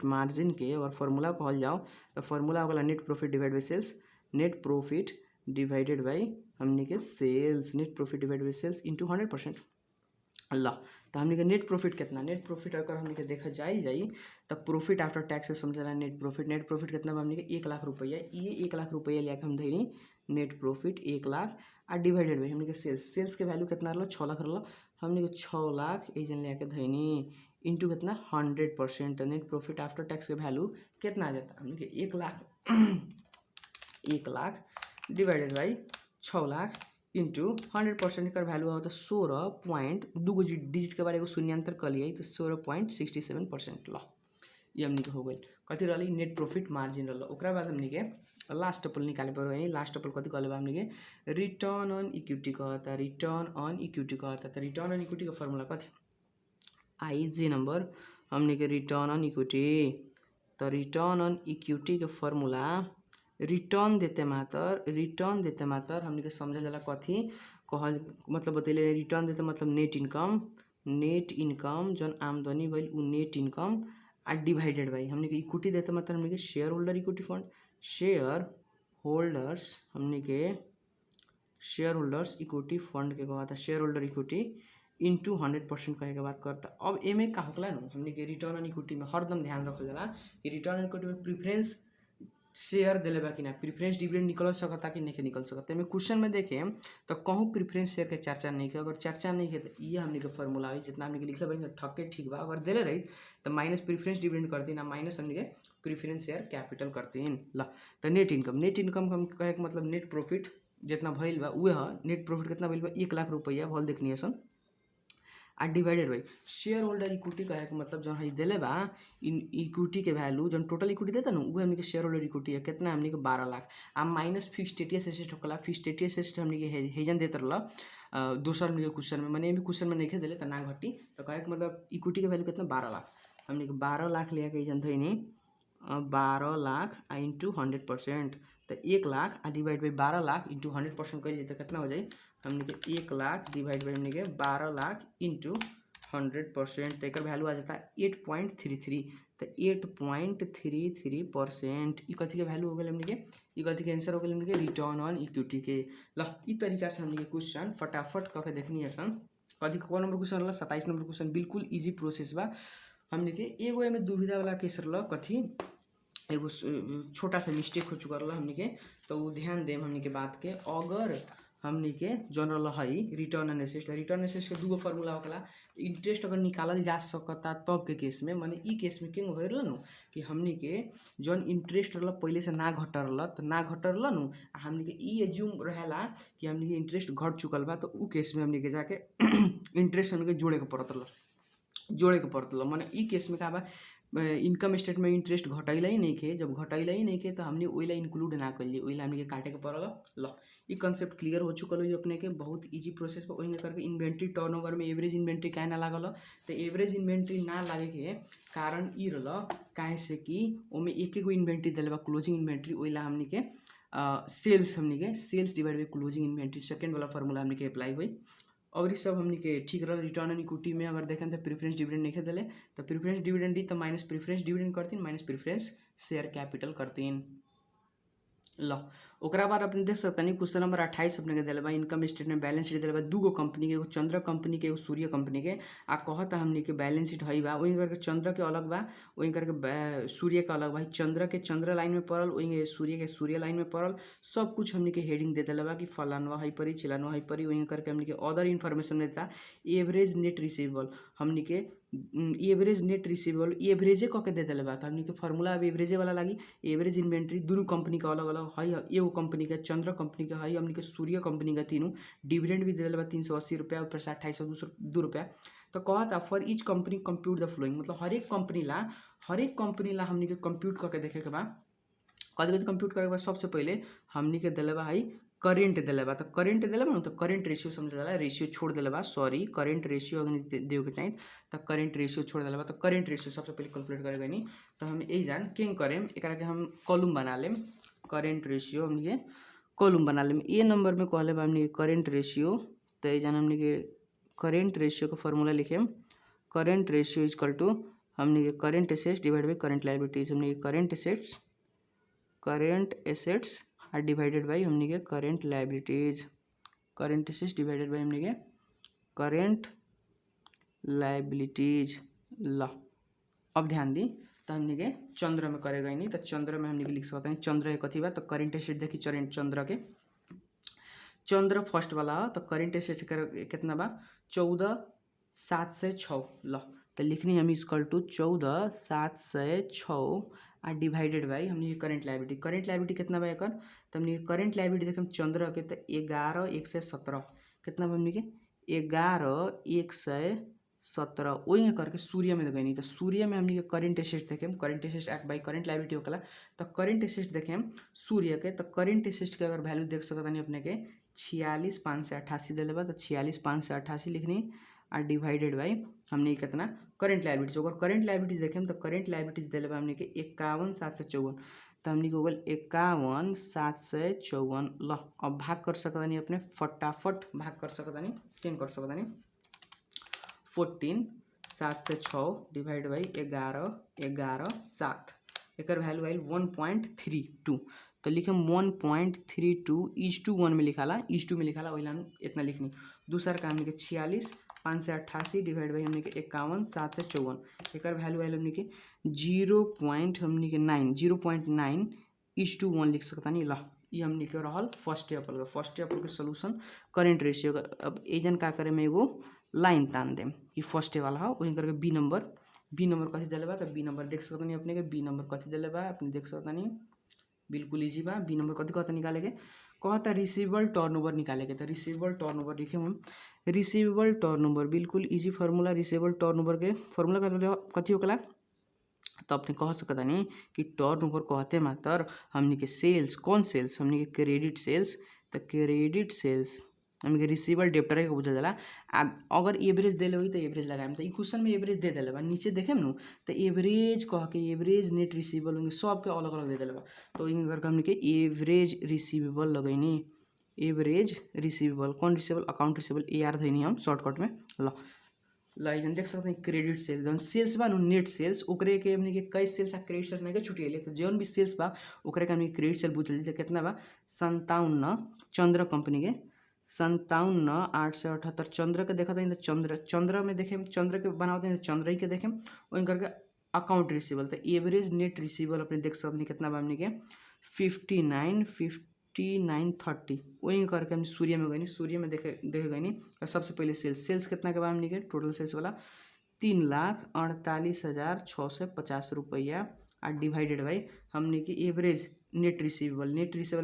मार्जिन के अगर फार्मूला कहल जाओ तो फार्मूला वाला नेट प्रॉफिट डिवाइड बाई सेल्स। नेट प्रॉफिट डिवाइडेड बाई हमनी के सेल्स। नेट प्रॉफिट डिवाइड बाई सेल्स इंटू 100%। अल्लाह तो हमनी के नेट प्रॉफिट कितना नेट प्रॉफिट अगर हमनी के देखा जाई तो प्रॉफिट आफ्टर टैक्स से समझला नेट प्रॉफिट कितना बा हमनी के 1 लाख रुपया। ये 1 लाख रुपया लेके हम धरी नेट प्रॉफिट 1 लाख आ डिवाइडेड बाई हमनी के सेल्स के वैल्यू कितना रहला 6 लाख रहला। हमनी के 6 लाख एजन लेके धरी इंटू कितना 100%। नेट प्रॉफिट आफ्टर टैक्स के वैल्यू कितना आ जाता हमनी के 1 लाख डिवाइडेड बाई 6 लाख इंटू 100% का वैल्यू होता 16.2 डिजिट के बाद एगो शून्यांतर कर लिया तो 16.67%। ला ये हमनी के हो गई कथी रही नेट प्रॉफिट मार्जिन रहा। ओकरा बाद हमनी के लास्ट टपल निकाले पर लास्ट टपल कथी कहले बा हमनी के रिटर्न ऑन इक्विटी कहता। रिटर्न ऑन इक्विटी कहता। तो रिटर्न ऑन इक्विटी का फार्मूला कथी आई जी नंबर हमनी के रिटर्न ऑन इक्विटी। तो रिटर्न ऑन इक्विटी के फार्मूला रिटर्न देते मात्र हमनी के समझल जाला कथी कहल मतलब बतैले रिटर्न देते मतलब नेट इनकम जौन आमदनी भइल उ नेट इनकम आ डिवाइडेड बाई हमनी के इक्विटी देते मतलब हमनी के share holder equity fund. Share holders equity fund के कहता शेयर होल्डर इक्विटी इंटू 100% कहे के बात करता। अब एमे का होकला न हमनी के रिटर्न ऑन इक्विटी में हरदम ध्यान रखल जाला कि रिटर्न ऑन इक्विटी में प्रेफरेंस शेयर दिले बा कि ना, प्रेफरेंस डिविडेंड निकल सकता कि नहीं निकल सकता। में क्वेश्चन में देखें तो कहूँ प्रेफरेंस शेयर के चर्चा नहीं है, अगर चर्चा नहीं है तो ये हमने के फॉर्मूला है जितना हमने के लिखले भाई ठके ठीक बा, अगर दिले रही तो माइनस प्रेफरेंस डिविडेंड करती ना, माइनस हमने के प्रेफरेंस शेयर कैपिटल करती ला। तो नेट इनकम हम कहे के मतलब नेट प्रॉफिट जितना भइल बा उहे ह, नेट प्रॉफिट कितना भइल बा 1 लाख रुपया भल देखनी है सन, आ डिवाइडेड बाई शेयर होल्डर इक्विटी कहे के मतलब जो है दिले बा इन इक्विटी के वैल्यू जो टोटल इक्विटी देता ना वो हमने के शेयर होल्डर इक्विटी है कितना हमने के 12 लाख, आ माइनस फिक्स्ड टीटीएस एसेट होकला, फिक्स्ड टीटीएस एसेट हमने के हेजन देत रहला दूसर हमने के क्वेश्चन में, माने क्वेश्चन में नहीं दिले तो ना घटी, तो कहे के मतलब इक्विटी के वैल्यू कितना 12 लाख, हमने के 12 लाख ले के हेजन थई नहीं 12 लाख आ इंटू 100%, तो 1 लाख आ डिवाइड बाई 12 लाख इंटू 100% कर तो कितना हो जाए हमने के 1 लाख डिवाइड बाई हमने के 12 लाख इंटू 100%, तो एक वैल्यू आ जाता है 8.33, तो 8.33% ई कथी के वैल्यू हो गए हमने के, ई कथी के आंसर हो गए हमने के रिटर्न ऑन इक्विटी के। ल ई तरीका से हमने के क्वेश्चन फटाफट करके देखनी है सन। कथी कौन नंबर क्वेश्चन रहा 27 नंबर क्वेश्चन, बिल्कुल इजी प्रोसेस बा। हमने के एगो एमे दुविधा वाला केस रहा कथी एगो छोटा सा मिस्टेक हो चुका रहा हमने के, तो वो ध्यान देम हमने के बात के, अगर हमने के जनरल हई return and asset, return asset के दूगो फार्मूला होकला, इंटरेस्ट अगर निकालल जा सकता तब के केस में, माने ई केस में क्यों हो रहा कि हमने के जौन इंटरेस्ट रहा पहले से ना घट रहा तो ना घट रहा नु, हमने के ई एज्यूम रहेला कि हमने के इंटरेस्ट घट चुकल बा, तो उ केस में हमने के जाके इंटरेस्ट हमने के जोड़े के पड़त रहा, माने ई केस में का बा इनकम स्टेटमेंट में इंटरेस्ट घटैला ही नहीं के, जब घटैला ही नहीं के तो हमने ओइला इंक्लूड ना कर लिए, ओइला हमने के काटे के पड़ल। ल ई कंसेप्ट क्लियर हो चुकल हुई अपने के, बहुत इजी प्रोसेस पर वही करके इन्वेंट्री टर्नओवर में एवरेज इन्वेंट्री काहे ना लागल, तो एवरेज इन्वेंट्री ना लागे के कारण ई रहल काहे से कि ओमे एक एगो इन्वेंट्री दिले बा क्लोजिंग इन्वेंट्री, ओइला हमने के सेल्स हमने के सेल्स डिवाइड बाई क्लोजिंग इन्वेंट्री सेकंड वाला फार्मूला हमने के अप्लाई हुई, और इस सब हमने के ठीक रहा। रिटर्न ऑन इक्विटी में अगर देखें तो प्रेफरेंस डिविडेंड नहीं दिले तो प्रेफरेंस डिविडेंड दी तो माइनस प्रेफरेंस डिविडेंड करतीन माइनस प्रेफरेंस शेयर कैपिटल करतीन। लो ओकरा बाद अपने देख सकते हैं क्वेश्चन नंबर 28 अपने के दिले बा इनकम स्टेटमेंट बैलेंस शीट दिले बा दूगो कंपनी के, एगो चंद्र कंपनी के एगो सूर्य कंपनी के, आ कहता हमने के बैलेंस शीट हई बा, वही करके चंद्र के अलग बा, वही करके सूर्य का अलग बा, चंद्र के चंद्र लाइन में पड़ल, वही सूर्य के सूर्य लाइन में पड़ल, सब कुछ हमने के हेडिंग दे दिले बा कि फलानवा हई परी चिलानवा हई परी, वही करके हमने के अदर इन्फॉर्मेशन देता एवरेज नेट रिसीवेबल, हमने के एवरेज नेट रिसीवेबल एवरेजे कह के दे दिले बा, तो हमने के फार्मूला अब एवरेजे वाला लगी, एवरेज इन्वेंट्री दोनों कंपनी का अलग अलग हई, एगो कंपनी का चंद्र कंपनी का हई, हमने के सूर्य कंपनी का तीनों, डिविडेंड भी दे दिले बा 380 रुपया ऊपर से 2802 रुपया, तो कहता for each company compute the flowing, मतलब हर एक कंपनी ला हमने के कंप्यूट करके देखे के बा, कथी कंप्यूट करे के बाद सबसे पहले हमने के दिले बा हई करेंट दिले बा, तो करेंट दिले बा तो करेंट रेशियो समझ जाला, रेशियो छोड़ दिले बा, सॉरी करेंट रेशियो अगर देव के चाहिए तो करेंट रेशियो छोड़ दिले बा, तो करेंट रेशियो सबसे पहले कैलकुलेट करेगा नहीं, तो हम यही जान कें करें एकरा के हम कॉलम बना लेम, करेंट रेशियो हमने के कॉलम बना लेम, ए नंबर में कहले बा हमने करेंट रेशियो, तो ये जान हमने के करेंट रेशियो का फार्मूला लिखेम, current ratio is equal to हमने के current assets divide by current liabilities, हमने के current assets are divided by हमने के current liabilities, current assets divided by हमने के करेंट लायबिलिटीज। ला अब ध्यान दी तो हमने के चंद्र में करेगा ही नहीं, तो चंद्र में हमने के लिख सकते हैं चंद्र है कथी बा, तो करेंट एसेट देखी चंद्र के चंद्र फर्स्ट वाला तो करेंट एसेट कितना बा 14,706, ला तो लिखनी हम इक्वल टू 14,706 आ डिवाइडेड बाई हमने करेंट लायबिलिटी कितना बा एकर, तो हमने करेंट लायबिलिटी देखम चंद्र के तो 11,117 कितना बा हमने के 11,117, वही करके सूर्य में देखनी, तो सूर्य में हमने करेंट एसेट देखें, करेंट एसेट एक्ट बाई करेंट लायबिलिटी होकला, तो करेंट एसेट देखें सूर्य के, तो करेंट एसेट के अगर वैल्यू देख सकता नहीं अपने के 46,588 दिले बा, तो 46,588 लिखनी आ डिवाइडेड बाई हमने कितना करेंट लायबिलिटीज, अगर करेंट लायबिलिटीज देखें तो करेंट लायबिलिटीज दिले बा हमने के 51,754, तो हमने को 51,754। ला अब भाग कर सकता नहीं अपने फटाफट भाग कर सकता नहीं, क्या कर सकता नहीं 14,706 डिवाइड बाई 11,7 एक वैल्यू आयल 1.32, तो लिखम 1.32 इज टू 1 में लिखाला, इज टू में लिखाला वही इतना लिखनी, दूसरा का हमने के 46,588 डिवाइड बाई हमने के 51,754 एक वैल्यू आयल हमने के 0.9 1:1 लिख सकता नहीं। ला ये हमने के रहल फर्स्ट एप्पल के सोल्यूशन करेंट रेशियो। अब एजन का करे में एगो लाइन तान देम कि फर्स्ट वाला है वही करके बी नंबर कथी दिले बा तो बी नंबर देख सकता नहीं अपने के बी नंबर कथी दिले बा अपने देख सकता नहीं बिल्कुल इजी बा। बी नंबर कथी कहता निकाले के कहता रिसीवेबल टर्नओवर निकाले के तो रिसीवेबल टर्नओवर लिखे हम रिसीवेबल टर्नओवर बिल्कुल इजी फार्मूला रिसीवेबल टर्नओवर के फार्मूला कथी होकला तो अपने कह सकता नहीं कि टर्नओवर कहते मात्र हमने के सेल्स कौन सेल्स हमने के क्रेडिट सेल्स तो क्रेडिट सेल्स हमने के रिसीवेबल डेप्टर के बुझल जाला। अगर एवरेज देले हुई तो एवरेज लगाएम तो क्वेश्चन में एवरेज दे दिले बा नीचे देखेम नु तो एवरेज कह के एवरेज नेट रिसीवेबल होंगे सबके अलग अलग दे दिले बा तो इन करके हमने के एवरेज रिसीवेबल लगैनी एवरेज रिसीवेबल कौन रिसीवेबल अकाउंट रिसीवेबल AR धैनी हम शॉर्टकट में लाइजन देख सकते हैं क्रेडिट सेल्स जौन सेल्स बा नेट सेल्स ओकरे के हमने के कई सेल्स आ क्रेडिट सेल्स नहीं के छुटिए तो जौन भी सेल्स बा ओकरे के हमने क्रेडिट सेल बुझल तो कितना बा 57 चंद्र कंपनी के 57,878 चंद्र के देखा था चंद्र में देखें चंद्र के बनाते हैं चंद्र ही के देखें वही करके अकाउंट रिसीवेबल तो एवरेज नेट रिसीवेबल अपने देख सकते हैं कितना बा हमने के 59,30 वही करके हम सूर्य में गई सूर्य में देखे गई सबसे पहले सेल्स कितना के बाद हमने के टोटल सेल्स वाला 3,48,650 रुपया और डिवाइडेड बाई हमने की एवरेज नेट रिसीवेबल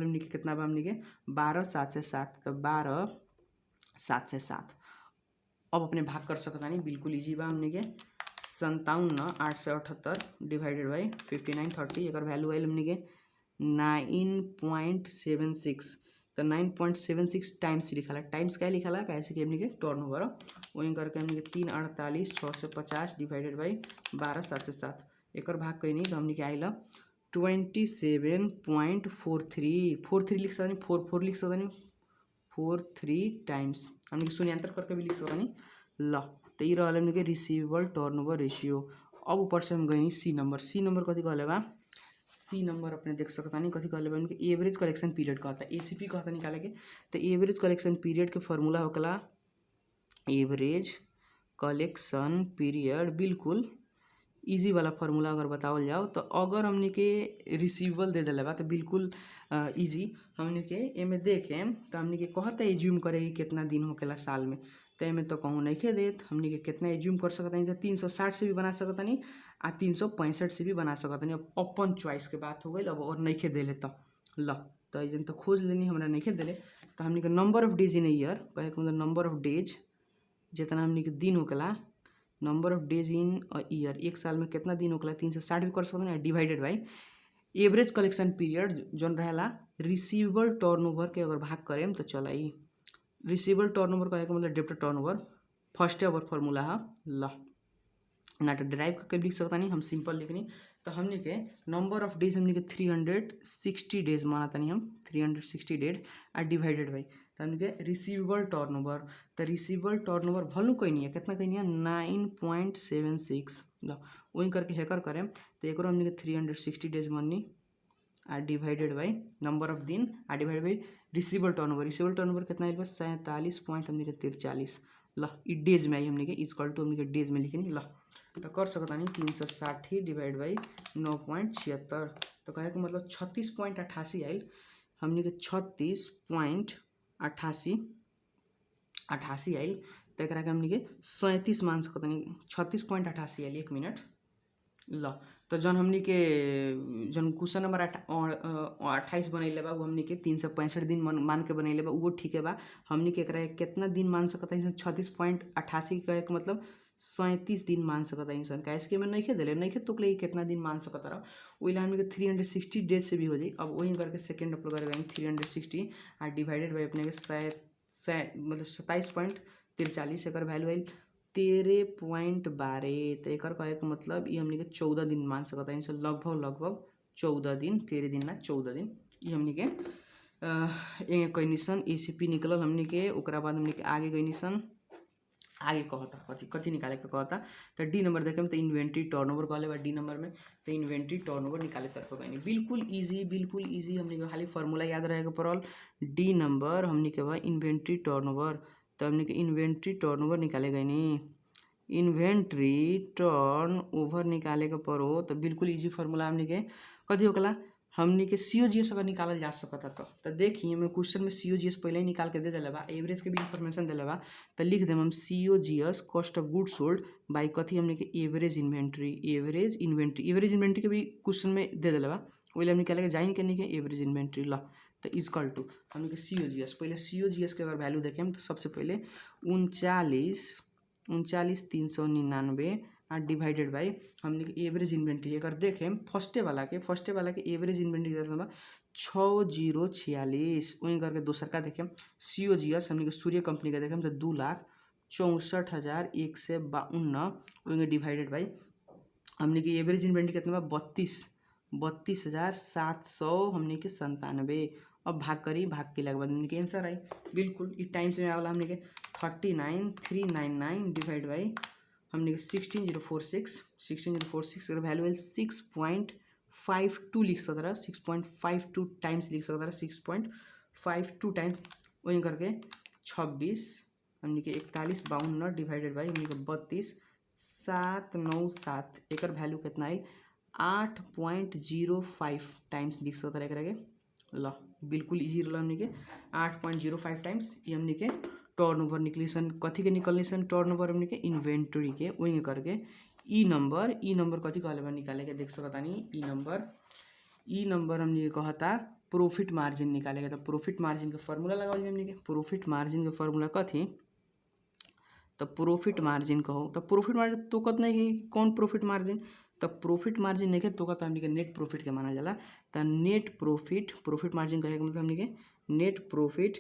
हमने के कितना बा हमने के 12,707 तो 12,707 अब अपने भाग कर सकता नहीं बिल्कुल इजी बा हमने के 57,878 डिवाइडेड बाई 59,30 एक वैल्यू आयल हमने के 9.76 तो 9.76 टाइम्स लिखा टाइम्स क्या लिखा कैसे कि हमने के टर्नओवर वही करके हमने के 3,48,650 डिवाइडेड बाई 12,707 एक भाग कहीं नहीं तो हमने के आइल 27.43 लिख सकता नहीं 4 लिख सकता नहीं 43 टाइम्स हमने शून्यांतर करके भी लिख सकता नहीं ल तो ये रहा हमने के रिसीवेबल टर्नओवर रेशियो। अब ऊपर से हम गए सी नंबर कथी कहले बा सी नंबर अपने देख सकता नहीं कथी कहले बा हमने एवरेज कलेक्शन पीरियड कहता ACP कहता निकाले के तो एवरेज कलेक्शन पीरियड के फार्मूला होकला एवरेज कलेक्शन पीरियड बिल्कुल इजी वाला फार्मूला अगर बतावल जाओ तो अगर हमने के रिसीवेबल दे दिले बा तो बिल्कुल इजी हमने के एमे देखें तो हमने के कहता एज्यूम करे कि कितना दिन होकेला साल में तो एमे तो कहूँ नहीं खे देत हमने के कितना एज्यूम कर सकता नहीं तो 360 से भी बना सकता नहीं आ 365 से भी बना सकता नहीं अब अपन चॉइस के बात हो गई अब और नहीं खे देले तो ल तो जन तो खोज लेनी हमरा नहीं खे देले तो हमने के number of days in year कहे के मतलब नंबर ऑफ डेज जितना हमने के दिन होकेला number of days in year एक साल में कितना दिन होकला 360 भी कर सकते हैं डिवाइडेड बाई एवरेज कलेक्शन पीरियड जौन रहेला रिसीवेबल टर्नओवर के अगर भाग करें तो चला रिसीवेबल टर्नओवर कहे का मतलब debtor turnover first over formula है ल ना तो ड्राइव करके लिख सकता नहीं हम सिंपल लिखनी तो हमने के नंबर ऑफ डेज हमने के 360 डेज माना था नहीं हम 360 डेज और डिवाइडेड बाई तो हमने के रिसीवेबल टर्नओवर तो रिसीवेबल टर्नओवर वैल्यू कोई नहीं है कितना कहीं है 9.76 लो वही करके हेकर करें तो एक हमने के 360 डेज मानी आर डिवाइडेड बाई नंबर ऑफ दिन आर डिवाइडेड बाई रिसीवेबल टर्नओवर कितना है बस 47 पॉइंट हमने के 43 ला ई डेज में आई हमने के इक्वल टू हमने के डेज में लिखे नहीं ला तो कर सकता नहीं 360 डिवाइड बाई 9.76 तो कहे कि मतलब 36.88 आयल हमने के 36.88 आयल तो एक हमने के 37 मान सकता नहीं 36.88 आयल 1 मिनट ल तो जौन हमने के जौन क्वेश्चन नंबर 28 बनैले बा वो हमने के 365 दिन मान के बनैले बा वो ठीक है बा हमने के एकरा कितना दिन मान सकता है 36.88 कहे के मतलब 37 दिन मान सकता है इंसान कैसे कि मैं नहीं खे दिले नहीं खे तो कितना दिन मान सकता रहा वही हमने के 360 डेज से भी हो जाए। अब वही करके सेकेंड अपलोड करेगा 360 और डिवाइडेड बाई अपने के मतलब 27.43 एक वैल्यू आई 13.12 तो एक कहे का मतलब ये हमने के 14 दिन मान सकता है इनसे लगभग 14 दिन 13 दिन ना 14 दिन ये हमने के कैनिसन ACP निकल हमने के ओकरा बाद हमने के आगे गईनिसन आगे कहता कथी निकाले के कहता तो डी नंबर देखें तो इन्वेंट्री टर्नओवर कहले बा डी नंबर में तो इन्वेंट्री टर्नओवर निकाले तरफ गई बिल्कुल इजी हमने के खाली फार्मूला याद रहेगा पड़ल डी नंबर हमने के बा इन्वेंट्री टर्नओवर तो हमने के इन्वेंट्री टर्नओवर निकाले गई नहीं इन्वेंट्री टर्नओवर निकाले के पड़ो तो बिल्कुल इजी फार्मूला हमने के कथी होकला हमनी के COGS अगर निकालल जा सकता तो देखिए हमें क्वेश्चन में COGS पहले ही निकाल के दे दिले बा, एवरेज के भी इंफॉर्मेशन दिले बा, तो लिख देम हम COGS cost of good sold by कथी हमनी के एवरेज इन्वेंट्री। एवरेज इन्वेंट्री के भी क्वेश्चन में दे दिले बा, वही हम निकाले के जाइन के नहीं के एवरेज इन्वेंट्री ला तो इजकल टू हमनी के COGS। पहले COGS के अगर वैल्यू देखें तो सबसे पहले 39,399 डिवाइडेड बाई हमने के एवरेज इन्वेंट्री अगर देखें फर्स्टे वाला के एवरेज इन्वेंट्री देता बा 6046। वहीं करके दूसर का देखें COGS हमने के सूर्य कंपनी का देखें तो 2,64,152 वहीं डिवाइडेड बाई हमने की एवरेज इन्वेंट्री कितना बा 32,700 हमने के 97। अब भाग करी, भाग के लगे बाद हमने के आंसर आई बिल्कुल ई टाइम्स में आवाला हमने के 39,399 डिवाइड बाई हमने के 16,046 अगर वैल्यू है 6.52 लिख सकता रहा, 6.52 टाइम्स लिख सकता रहा, 6.52 टाइम्स वहीं करके 26 हमने के 41,52 डिवाइडेड बाई हमने के 32,797 एक वैल्यू कितना आई 8.05 टाइम्स लिख सकता रहा एक ला बिल्कुल इजी रहा हमने के 8.05 टाइम्स ये हमने के टर्नओवर निकली सन कथी के निकलनी सन टर्नओवर हमने के इन्वेंटरी के वहीं करके ई नंबर कथी कहले बा निकाले के देख सकता नहीं ई नंबर हमने के कहता प्रॉफिट मार्जिन निकाले के। तो प्रॉफिट मार्जिन के फार्मूला लगावल हमने के प्रॉफिट मार्जिन के फार्मूला कथी तो प्रॉफिट मार्जिन कहो तो प्रॉफिट मार्जिन तो कत नहीं कि कौन प्रॉफिट मार्जिन तो प्रॉफिट मार्जिन नहीं के तो का हमने के नेट प्रॉफिट के माना जाला। तो नेट प्रॉफिट मार्जिन कहे के मतलब हमने के नेट प्रॉफिट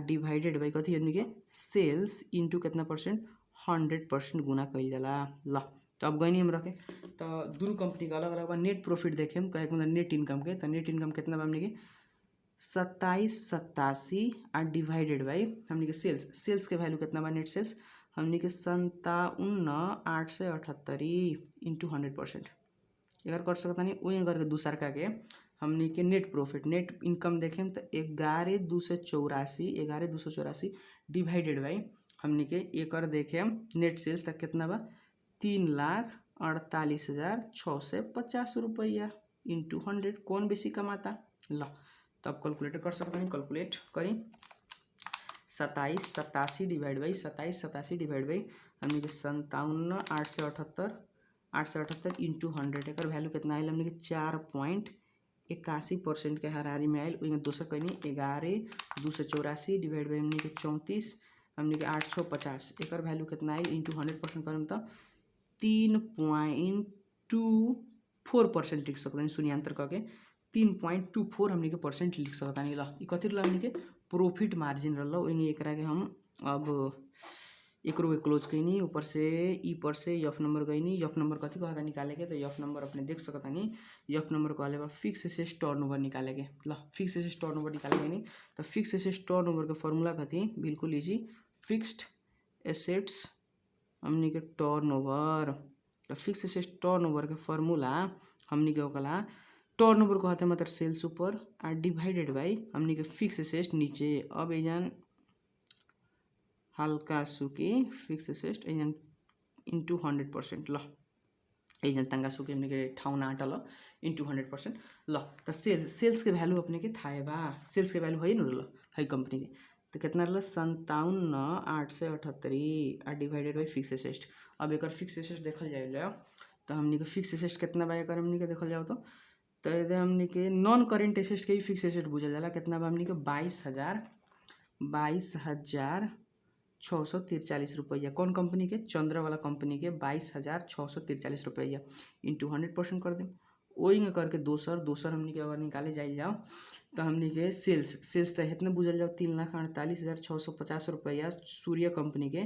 डिवाइडेड बाई कथी हमने के सेल्स इंटू कितना परसेंट 100% गुना कइल जाला ला। तो अब गई हम रखे तो दोनों कंपनी का अलग अलग बा नेट प्रॉफिट देखे हम कहे मतलब नेट इनकम के तो नेट इनकम कितना बा हमने के 2787 डिवाइडेड बाई हमने के सेल्स के वैल्यू कितना बा नेट सेल्स हमने के 57,878 इंटू 100% अगर कर सकता नहीं वही करके दूसर का के हमने के नेट प्रॉफिट नेट इनकम देखें तो 11,284 डिवाइडेड बाई हमने के एक देखें नेट सेल्स तक कितना बा 3,48,650 रुपया इंटू 100 कौन बेसी कमाता ला। तो अब कैलकुलेटर कर सकते हैं कैलकुलेट करी 2787 डिवाइड बाई हमने के 57,878 इंटू 100 एक वैल्यू कितना आयल हमने के 4.81% के हाराहारी में आयल वही दोसर कहनी 11,284 डिवाइड बाई हमने के 34 हमने के 850 एक वैल्यू कितना आयल इंटू 100% करम तो 3.24% लिख सकते हैं शून्यांतर करके 3.24 हमने के परसेंट लिख सकता नहीं ला कथी रहा हमने के प्रॉफिट मार्जिन रहा वही एक के हम अब एक क्लोज कैनी ऊपर से ई पर से यफ नंबर गईनी यफ नंबर कथी कहता निकाले के तो यफ नंबर अपने देख सकता नहीं यफ नंबर कहले बा फिक्स एसेट टर्नओवर निकाले के ला फिक्स एसेट टर्नओवर निकाले के नहीं तो फिक्स एसेट टर्नओवर के फॉर्मूला कथी बिल्कुल इजी फिक्स्ड एसेट्स हमने के टर्नओवर तो फिक्स एसेट टर्नओवर के फॉर्मूला हमने के ओकला टर्नओवर कहते मतलब सेल्स ऊपर डिवाइडेड बाई हमने के फिक्स एसेट नीचे। अब एजान हल्का सुकी फिक्स एसेट एजान इंटू 100% ल एजान तंगा सुकी हमने के ठाउना आटल इंटू 100% ल। तो सेल्स के वैल्यू अपने के थाहे बा सेल्स के वैल्यू है न ल है कंपनी के तो कितना रहा 57,878 डिवाइडेड बाई फिक्स एसेट। अब एक फिक्स एसेट देखल जाए तो हमने के फिक्स एसेट कितना बा एक हमने के देखल जाओ तो ये हमने के नॉन करेंट एसेट के ही फिक्स एसेट बुझल जाला कितना बा हमने के 22,643 रुपया कौन कंपनी के चंद्र वाला कंपनी के 22,643 रुपया इंटू 100% कर दें वही करके दोसर हमने के अगर निकाले जाओ तो हमने के सेल्स तो इतने बुझल जाओ 3,48,650 रुपया सूर्य कंपनी के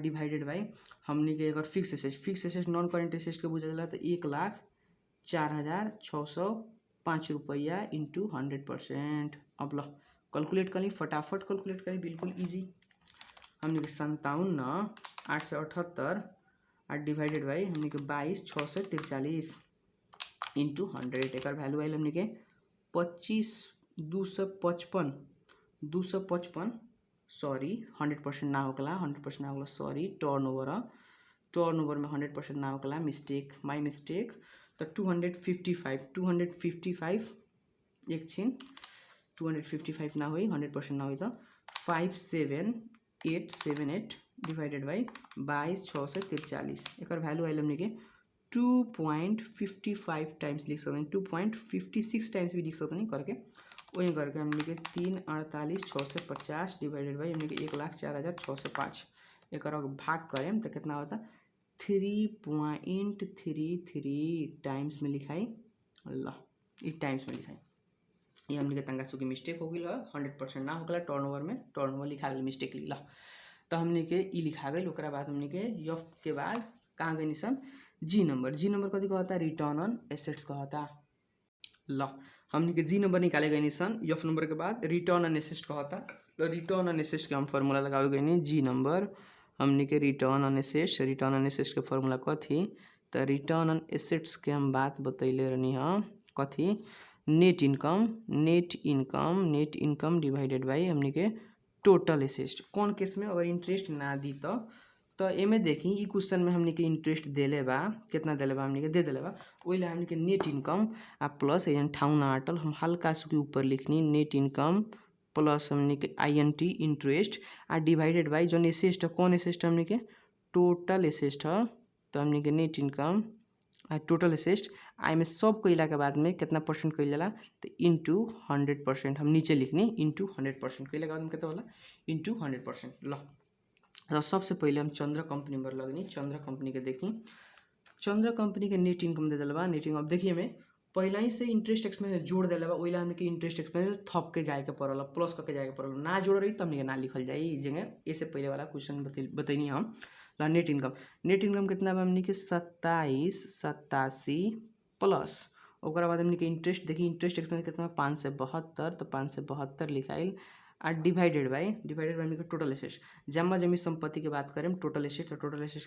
डिवाइडेड बाई हमने के अगर fix asset non current asset के बुझल जाला तो 1,04,605 रुपया इंटू 100%। अब लो कैलकुलेट करी फटाफट कैलकुलेट करी बिल्कुल इजी हमने के 57,878 डिवाइडेड बाई हमने के 22,643 इंटू 100 एक वैल्यू आयल हमने के 25,255 सॉरी 100% ना होगला 100% ना होगला सॉरी टर्नओवर में 100% ना होगला माई मिस्टेक तो 255 एक छिन 255 ना हुई 100% ना हुई तो 57878 डिवाइडेड बाई 22,643 एक वैल्यू आइल हमने के 2.55 टाइम्स लिख सकते 2.56 टाइम्स भी लिख सकते करके वही करके हमने के 348,650 डिवाइडेड बाई हमने के 1,04,605 एक भाग करें तो कितना होता 3.33 टाइम्स में लिखाई ला टाइम्स में लिखाई ये हमने के तंगा सुखी मिस्टेक हो गई 100% ना होगा टर्नओवर में टर्नओवर लिखा गई मिस्टेक लिखला तो हमने के ई लिखा गई ओकरा बाद हमने के एफ के बाद कहाँ गई सन जी नंबर कथी कहता रिटर्न ऑन एसेट्स कहता ल हमने के जी नंबर निकाले गई सन एफ नंबर के बाद रिटर्न ऑन एसेट्स कहता तो रिटर्न ऑन एसेट्स के हम फॉर्मूला लगावे गई जी नंबर हमने के रिटर्न ऑन एसेट्स के फॉर्मूला कथी तो रिटर्न ऑन एसेट्स के हम बात बतैले रहनी हाँ कथी नेट इनकम डिवाइडेड बाई हमने के टोटल एसेट कौन केस में अगर इंटरेस्ट ना दी तो एमे देखी ई क्वेश्चन में हमने के इंटरेस्ट देले बा कितना देले बा हमने के दे देले बा ओइला हमने के नेट इनकम आ प्लस एजन ठाउँ ना अटल हम हल्का सुके ऊपर लिखनी नेट इनकम प्लस हमने के INT इंटरेस्ट आ डिवाइडेड बाई जौन एसेट कौन एसेट हमने के टोटल एसेट तो हमने के नेट इनकम टोटल एसेट आई में सब कैला के बाद में कितना परसेंट कैल जाला तो इंटू 100% हम नीचे लिखनी इंटू 100% कैला के बाद में कितना होला इंटू 100% ल सबसे पहले हम चंद्र कंपनी पर लगनी चंद्र कंपनी के देखी चंद्र कंपनी के नेट इनकम दे दिलबा नेट इनकम देखिए में पहला ही से इंटरेस्ट एक्सपेंस जोड़ दिले बा ओइला हमने के इंटरेस्ट एक्सपेंस थप के जाए के पड़ल प्लस करके जाए के पड़ल ना जोड़ रही तब हमने के ना लिखल जाई जगह ऐसे पहले वाला क्वेश्चन बतैनी हम ला नेट इनकम कितना बा हमने के 2787 प्लस ओकरा बाद हमने के इंटरेस्ट देखी इंटरेस्ट एक्सपेंस कितना 572 तो 572 लिखाइल आ डिवाइडेड बाई हमने के टोटल एसेट जमा जमी संपत्ति के बात करें टोटल एसेट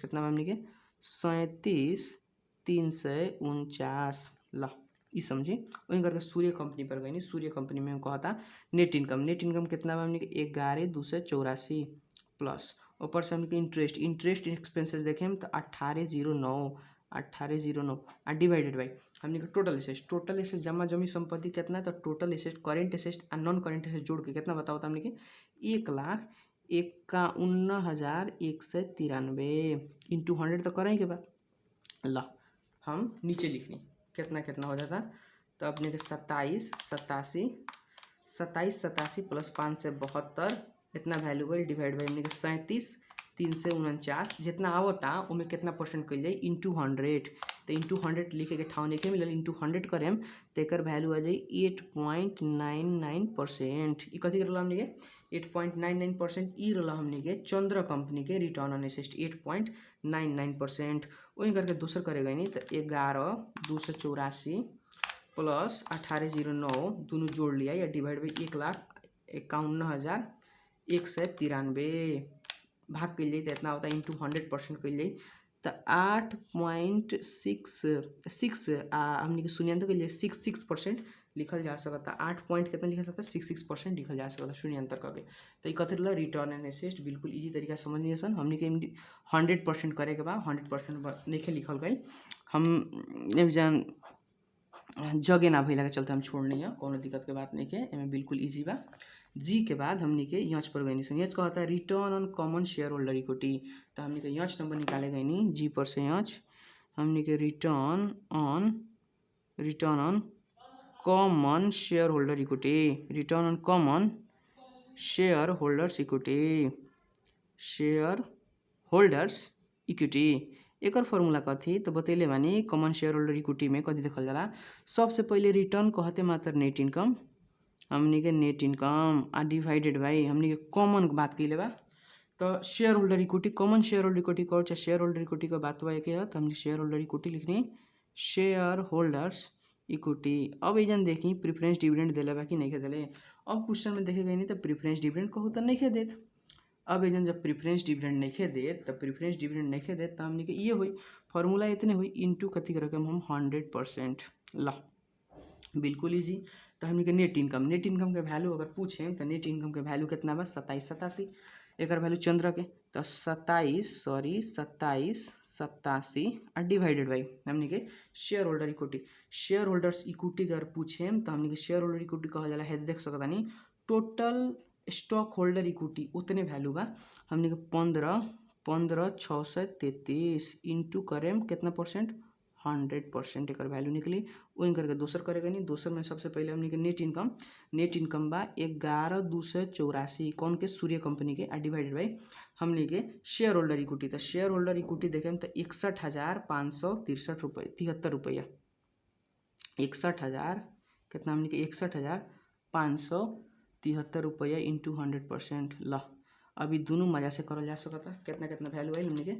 कितना बा हमने के 37,349 ला ई समझी वहीं करके सूर्य कंपनी पर गई सूर्य कंपनी में हम कहता नेट इनकम कितना बा हमने के 11,284 प्लस ऊपर से हमने इंटरेस्ट एक्सपेंसेस देखें तो 1809 आ डिवाइडेड बाई हमने के टोटल एसेट जमा जमी संपत्ति कितना है तो टोटल एसेट करेंट एसेट आ नॉन करेंट एसेट जोड़ के कितना बताओ हमने के 1,51,193 इंटू 100 तो करें के बाद ला हम नीचे लिखनी कितना हो जाता तो अपने के 27,87 प्लस 572 इतना वैल्यूबल डिवाइड बाई हमने के 37,349 जितना आवता उमें कितना परसेंट कल जाए इंटू 100 तो इंटू 100 लिखे के ठाव नहीं मिलल इंटू 100 करें तो एक वैल्यू आ जाए 8.99% ई कथी रहा हमने के 8.99% ई रहा हमने के चंद्र कंपनी के रिटर्न ऑन एसेट 8.99% वही करके दूसर करेगा नहीं तो 11,284 प्लस 1809 दोनों जोड़ लिया या डिवाइड बाई 1,51,193 भाग कर लिए तो इतना होता है इंटू 100% कर लिए तो 8.66 हमने शून्यंतर के लिए 66% लिखल जा सकता 8 पॉइंट कितना लिखा सकता 66% लिखल जा सकता शून्यंतर करके तो ये कथी रहा रिटर्न एंड एसेट बिल्कुल इजी तरीका से समझ सन हमने के 100% करे के बाद 100% नहीं लिखल गई हम जान जगह ना भैला के चलते हम छोड़नी है कोनो दिक्कत के बात नहीं के एमें बिल्कुल इजी बा जी के बाद हमने के यच पर गई सन यच कहता है return on common share holder equity तो हमने के यच नंबर निकाले गई नहीं जी पर से यच हमने के return on common share holder equity return on common share holders equity एक फॉर्मूला कथी तो बतैले बानी कॉमन शेयर होल्डर इक्विटी में कथी देखल जाला सबसे पहले रिटर्न कहते मात्र नेट इनकम हमने के नेट इनकम आ डिवाइडेड बाई हमने के कॉमन बात कैले बा तो share holder equity common share holder equity को चाहे शेयर होल्डर इक्विटी का बात बा के तो हमने शेयर होल्डर इक्विटी लिखनी शेयर होल्डर्स इक्विटी अब एजन देखी प्रेफरेंस डिविडेंड दिले बा कि नहीं दिले अब क्वेश्चन में देखे गई नहीं तो प्रेफरेंस डिविडेंड कहूँ तो नहीं देत अब एजन जब प्रेफरेंस डिविडेंड नहीं देत तो हमने के ये हुई फार्मूला इतने हुई इंटू कथी करके हम 100% ला बिल्कुल इजी तो हमने के नेट इनकम के वैल्यू अगर पूछें तो नेट इनकम के वैल्यू कितना बा 2787 एक वैल्यू चंद्र के तो 2787 और डिवाइडेड बाई हमने के share holder equity. Share holders equity अगर पूछे तो हमने के शेयर होल्डर इक्विटी कहा जाला है, देख सकता नहीं टोटल स्टॉक होल्डर इक्विटी उतने वैल्यू बा हमने के 15,633 इंटू करें कितना परसेंट 100% एक वैल्यू निकली। वही करके दोसर करेगा नहीं, दोसर में सबसे पहले हमने के नेट इनकम बा 11,284 कौन के सूर्य कंपनी के डिवाइडेड बाई हमने के शेयर होल्डर इक्विटी। तो शेयर होल्डर इक्विटी देखें तो 61,563 रुपये 73 रुपया 61,000 कितना हमने के 61,573 रुपया इंटू 100%। ला अभी दोनों मजा से करल जा सकता कितना कितना वैल्यू है हमने के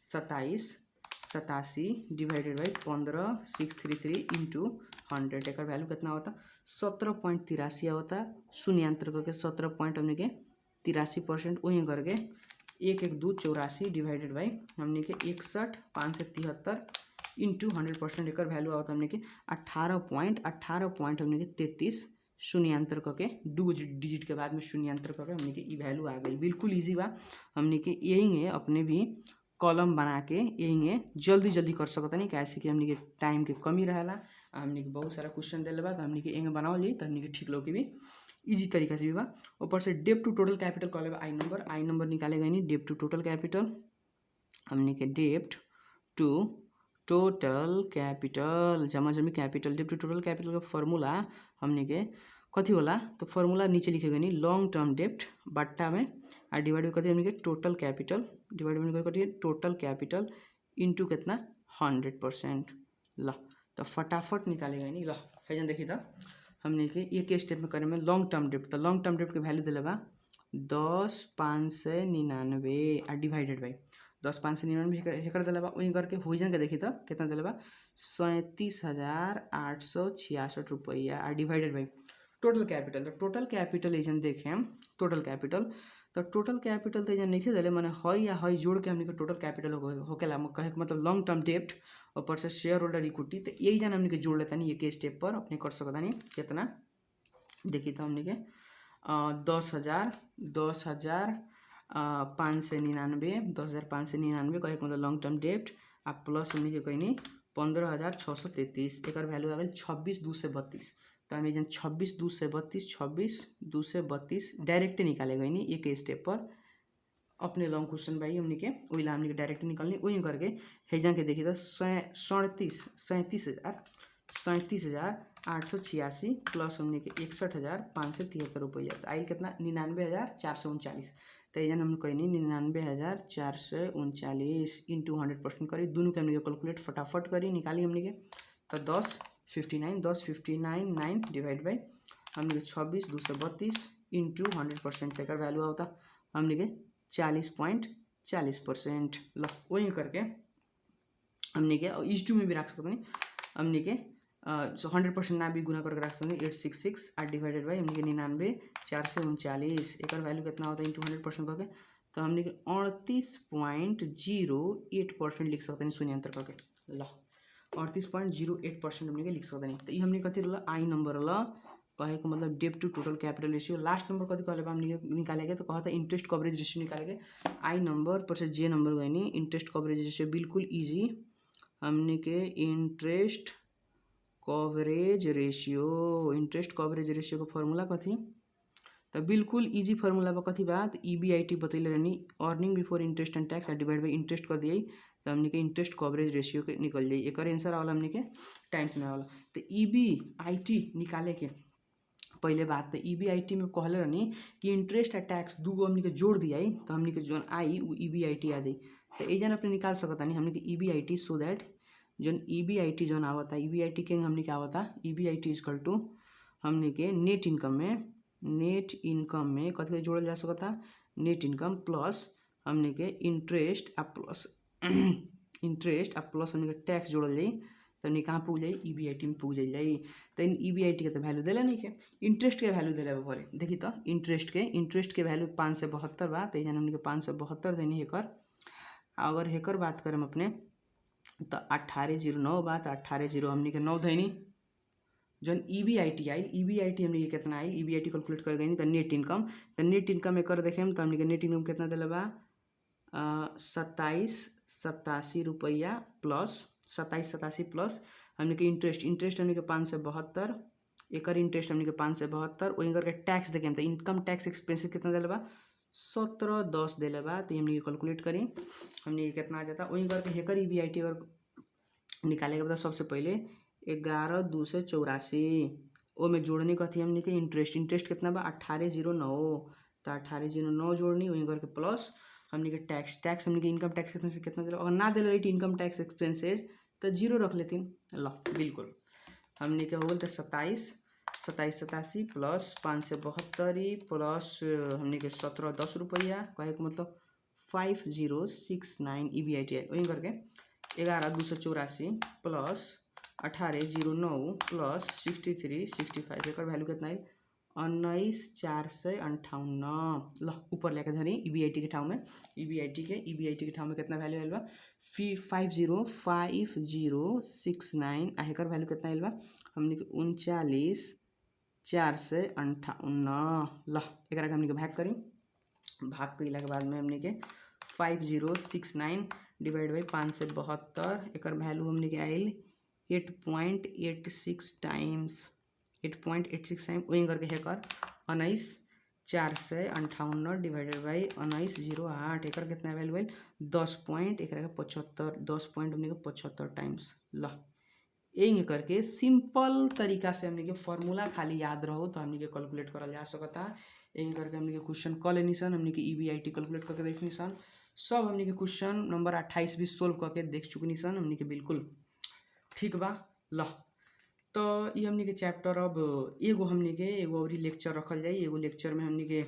2787 डिवाइडेड बाई 15,633 इंटू 100 एक वैल्यू कितना होता 17.83 होता शून्यांतर करके 17 पॉइंट हमने के 83% वहीं करके 1,1,284 डिवाइडेड बाई हमने के 61,573 इंटू 100% एक वैल्यू आता हमने के 18 पॉइंट हमने के 33 शून्यांतर करके 2 डिजिट के बाद में शून्यांतर करके हमने के ई वैल्यू आ गई। बिल्कुल इजी बा, हमने के यही है अपने भी कॉलम बना के यही जल्दी कर सकता नहीं कैसे कि हमने के टाइम के कमी रहेला। हमने के बहुत सारा क्वेश्चन दिले बा तो हमने के यही बनावल जाई तो हमने के ठीक लोग भी इजी तरीका से भी बा। ऊपर से debt to total capital call I number निकाले गए नहीं डेप टू टोटल कैपिटल हमने के डेप्ट टू टोटल कैपिटल जमा जमी capital debt to total capital का फॉर्मूला हमने के कथी होला तो फॉर्मूला नीचे लिखे गए लॉन्ग टर्म डेप्ट बट्टा में और डिवाइड कथी हमने के टोटल कैपिटल डिवाइड में कथी टोटल कैपिटल इंटू कितना 100%। ला तो फटाफट निकाले गए नहीं ला है देखिए तो हमने के एक स्टेप में करे में लॉन्ग टर्म डेप्ट तो लॉन्ग टर्म डेप्ट के वैल्यू दिले बा 10,599 और डिवाइडेड बाई 10,599 हेकर दिले बा वहीं करके हुईजन के देखी तो कितना दिले बा 37,866 रुपया और डिवाइडेड बाई टोटल कैपिटल। तो टोटल कैपिटल एजन देखें हम टोटल कैपिटल तो एजन नहीं दिले मैंने हई या हई जोड़ के हमने के टोटल कैपिटल होकेला कहे मतलब लॉन्ग टर्म डेप्ट ऊपर से शेयर होल्डर इक्विटी तो यही जन हमने के जोड़ लेता नहीं एक स्टेप पर अपने कर सकता नहीं कितना देखिए तो हमने के 10,599 कहे मतलब लॉन्ग टर्म डेप्ट आ प्लस हमने के कहीं 15,633 एक वैल्यू आ गई 26,232 तो हम जन 26,232 डायरेक्ट निकाले गई नहीं एक स्टेप पर अपने लॉन्ग क्वेश्चन भाई हमने के वही हमने के डायरेक्ट निकालनी वही करके हेजन के देखिए तो 37,886 प्लस हमने के 61,573 रुपया आई कितना 99,439 तो ये हमने कही 99,439 इंटू 100% करी दोनों के हमने कैलकुलेट फटाफट करी निकाली हमने के तो 10,59 डिवाइड बाई हमने के 26,232 इंटू 100% तक वैल्यू आता हमने के 40.40%। लो वही करके हमने के इस टू में भी रख सकते हैं हमने के 100% ना भी गुना करके रख सकते हैं 866 और डिवाइडेड बाई हमने के 99,439 एक वैल्यू कितना होता है इंटू 100% करके तो हमने के 38.08% लिख सकते हैं शून्यांतर करके। लो 38.08% हमने के लिख सकते हैं तो ये हमने कथी रोला आई नंबर रोला कहे को मतलब debt to total capital ratio last number कथी कहले हमने निकालेंगे तो कहता है इंटरेस्ट कवरेज रेशियो निकालेंगे आई नंबर पर से जे नंबर गए नहीं इंटरेस्ट कवरेज रेशियो बिल्कुल इजी हमने के इंटरेस्ट कवरेज रेशियो का फॉर्मूला कथी तो बिल्कुल इजी फार्मूला बा कथी बात EBIT बतैले रहनी earning before interest and tax divide Bai interest कर दिए तो हमने के इंटरेस्ट कवरेज रेशियो के निकल जाए एक आंसर वाला हमने के टाइम्स में वाला तो EBIT निकाले के पहले बात तो EBIT में कहले रहनी कि इंटरेस्ट और टैक्स दूगो हमने के जोड़ दिया तो हमने के जो आई वो EBIT आ जाए तो एजन अपने निकाल सकता नहीं हमने के EBIT सो दैट जो EBIT जो आवता EBIT के हमने क्या आवता EBIT इजकल टू हमने के नेट इनकम में कथी जोड़ल जा सकता नेट इनकम प्लस हमने के इंटरेस्ट आ प्लस हमने के टैक्स जोड़ल जाई तो हमने कहाँ पूछ जाई EBIT में पूछ जाई तो इन EBIT के तो वैल्यू दिला नहीं के इंटरेस्ट के वैल्यू दिला बोले देखी तो इंटरेस्ट के वैल्यू 572 बा तो हमने के 572 देनी हेकर अगर हेकर बात करें अपने तो 1809 बा तो 18 हमने के 9 देनी जौन EBIT आइल EBIT हमने के कितना आइल EBIT कैलकुलेट कर गई तो नेट इनकम एकर देखेम तो हमने के नेट इनकम कितना दिले बा 2787 रुपया प्लस 2787 प्लस हमने के इंटरेस्ट हमने के 572 एकर इंटरेस्ट हमने के 572 वही करके टैक्स देखेम तो इनकम टैक्स एक्सपेंसेस कितना दिले बा 1710 दिले बा तो हमने कैलकुलेट करी हमने कितना आ जाता वही करके हेकर EBIT अगर निकाले के बाद सबसे पहले 11,284 वो में जोड़ने का थी हमने के इंटरेस्ट कितना बा 1809 तो 1809 जोड़नी वहीं करके प्लस हमने के टैक्स हमने के इनकम टैक्स एक्सपेंसेस कितना दिला अगर ना दिला रही इनकम टैक्स एक्सपेंसेस तो जीरो रख लेती ला बिल्कुल हमने के हो गल तो 2787 प्लस 572 प्लस हमने के 1710 रुपया कहे के मतलब 5069 EBIT वहीं करके 11,284 प्लस 1809 प्लस 6365 एक वैल्यू कितना है 19,458 ल ऊपर लेके धरी EBIT के ठाव में EBIT के ठाव में कितना वैल्यू आइल बा 50,5069 आ एकर वैल्यू कितना आइल बा हमने के 39,458 ल एकरा के हमने के भाग करी भाग कइला के बाद में हमने के 5069 डिवाइड बाई 572 एकर वैल्यू हमने के आइल 8.86 टाइम्स वही करके हेकर 19,458 डिवाइडेड बाई 1908 एकर कितना वैल्यू आइल 10.75 हमने के 75 टाइम्स ला यही करके सिंपल तरीका से हमने के फॉर्मूला खाली याद रहो तो हमने के कैलकुलेट करल जा सकता यही करके हमने के क्वेश्चन कॉल लेनी सन हमने के EBIT कैलकुलेट करके देखनी सन सब हमने के क्वेश्चन नंबर 28 भी सोल्व करके देख चुकनी सन हमने के बिल्कुल ठीक बा ल तो ये हमने के चैप्टर अब एगो हमने के एगो और लेक्चर रखल जाए एगो लेक्चर में हमने के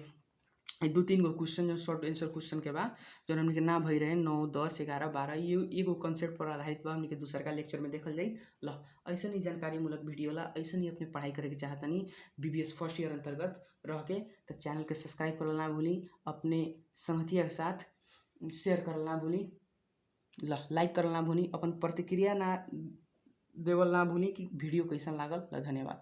2-3 गो क्वेश्चन जो शॉर्ट आंसर क्वेश्चन के बाद जो हमने के ना भई रहे 9, 10, 11, 12 ये एगो कंसेप्ट पर आधारित बा हमने के दूसर का लेक्चर में देखल जाई ल ऐसा ही जानकारी मूलक वीडियो ला ऐसा ही अपने पढ़ाई करे के चाहतनी BBS फर्स्ट ईयर अंतर्गत रह के तो चैनल के सब्सक्राइब करल ना भूली अपने संगतिया के साथ शेयर करल ना भूली लाइक करल ना भूली अपन प्रतिक्रिया ना देवल ना भूली कि वीडियो कैसा लागल धन्यवाद।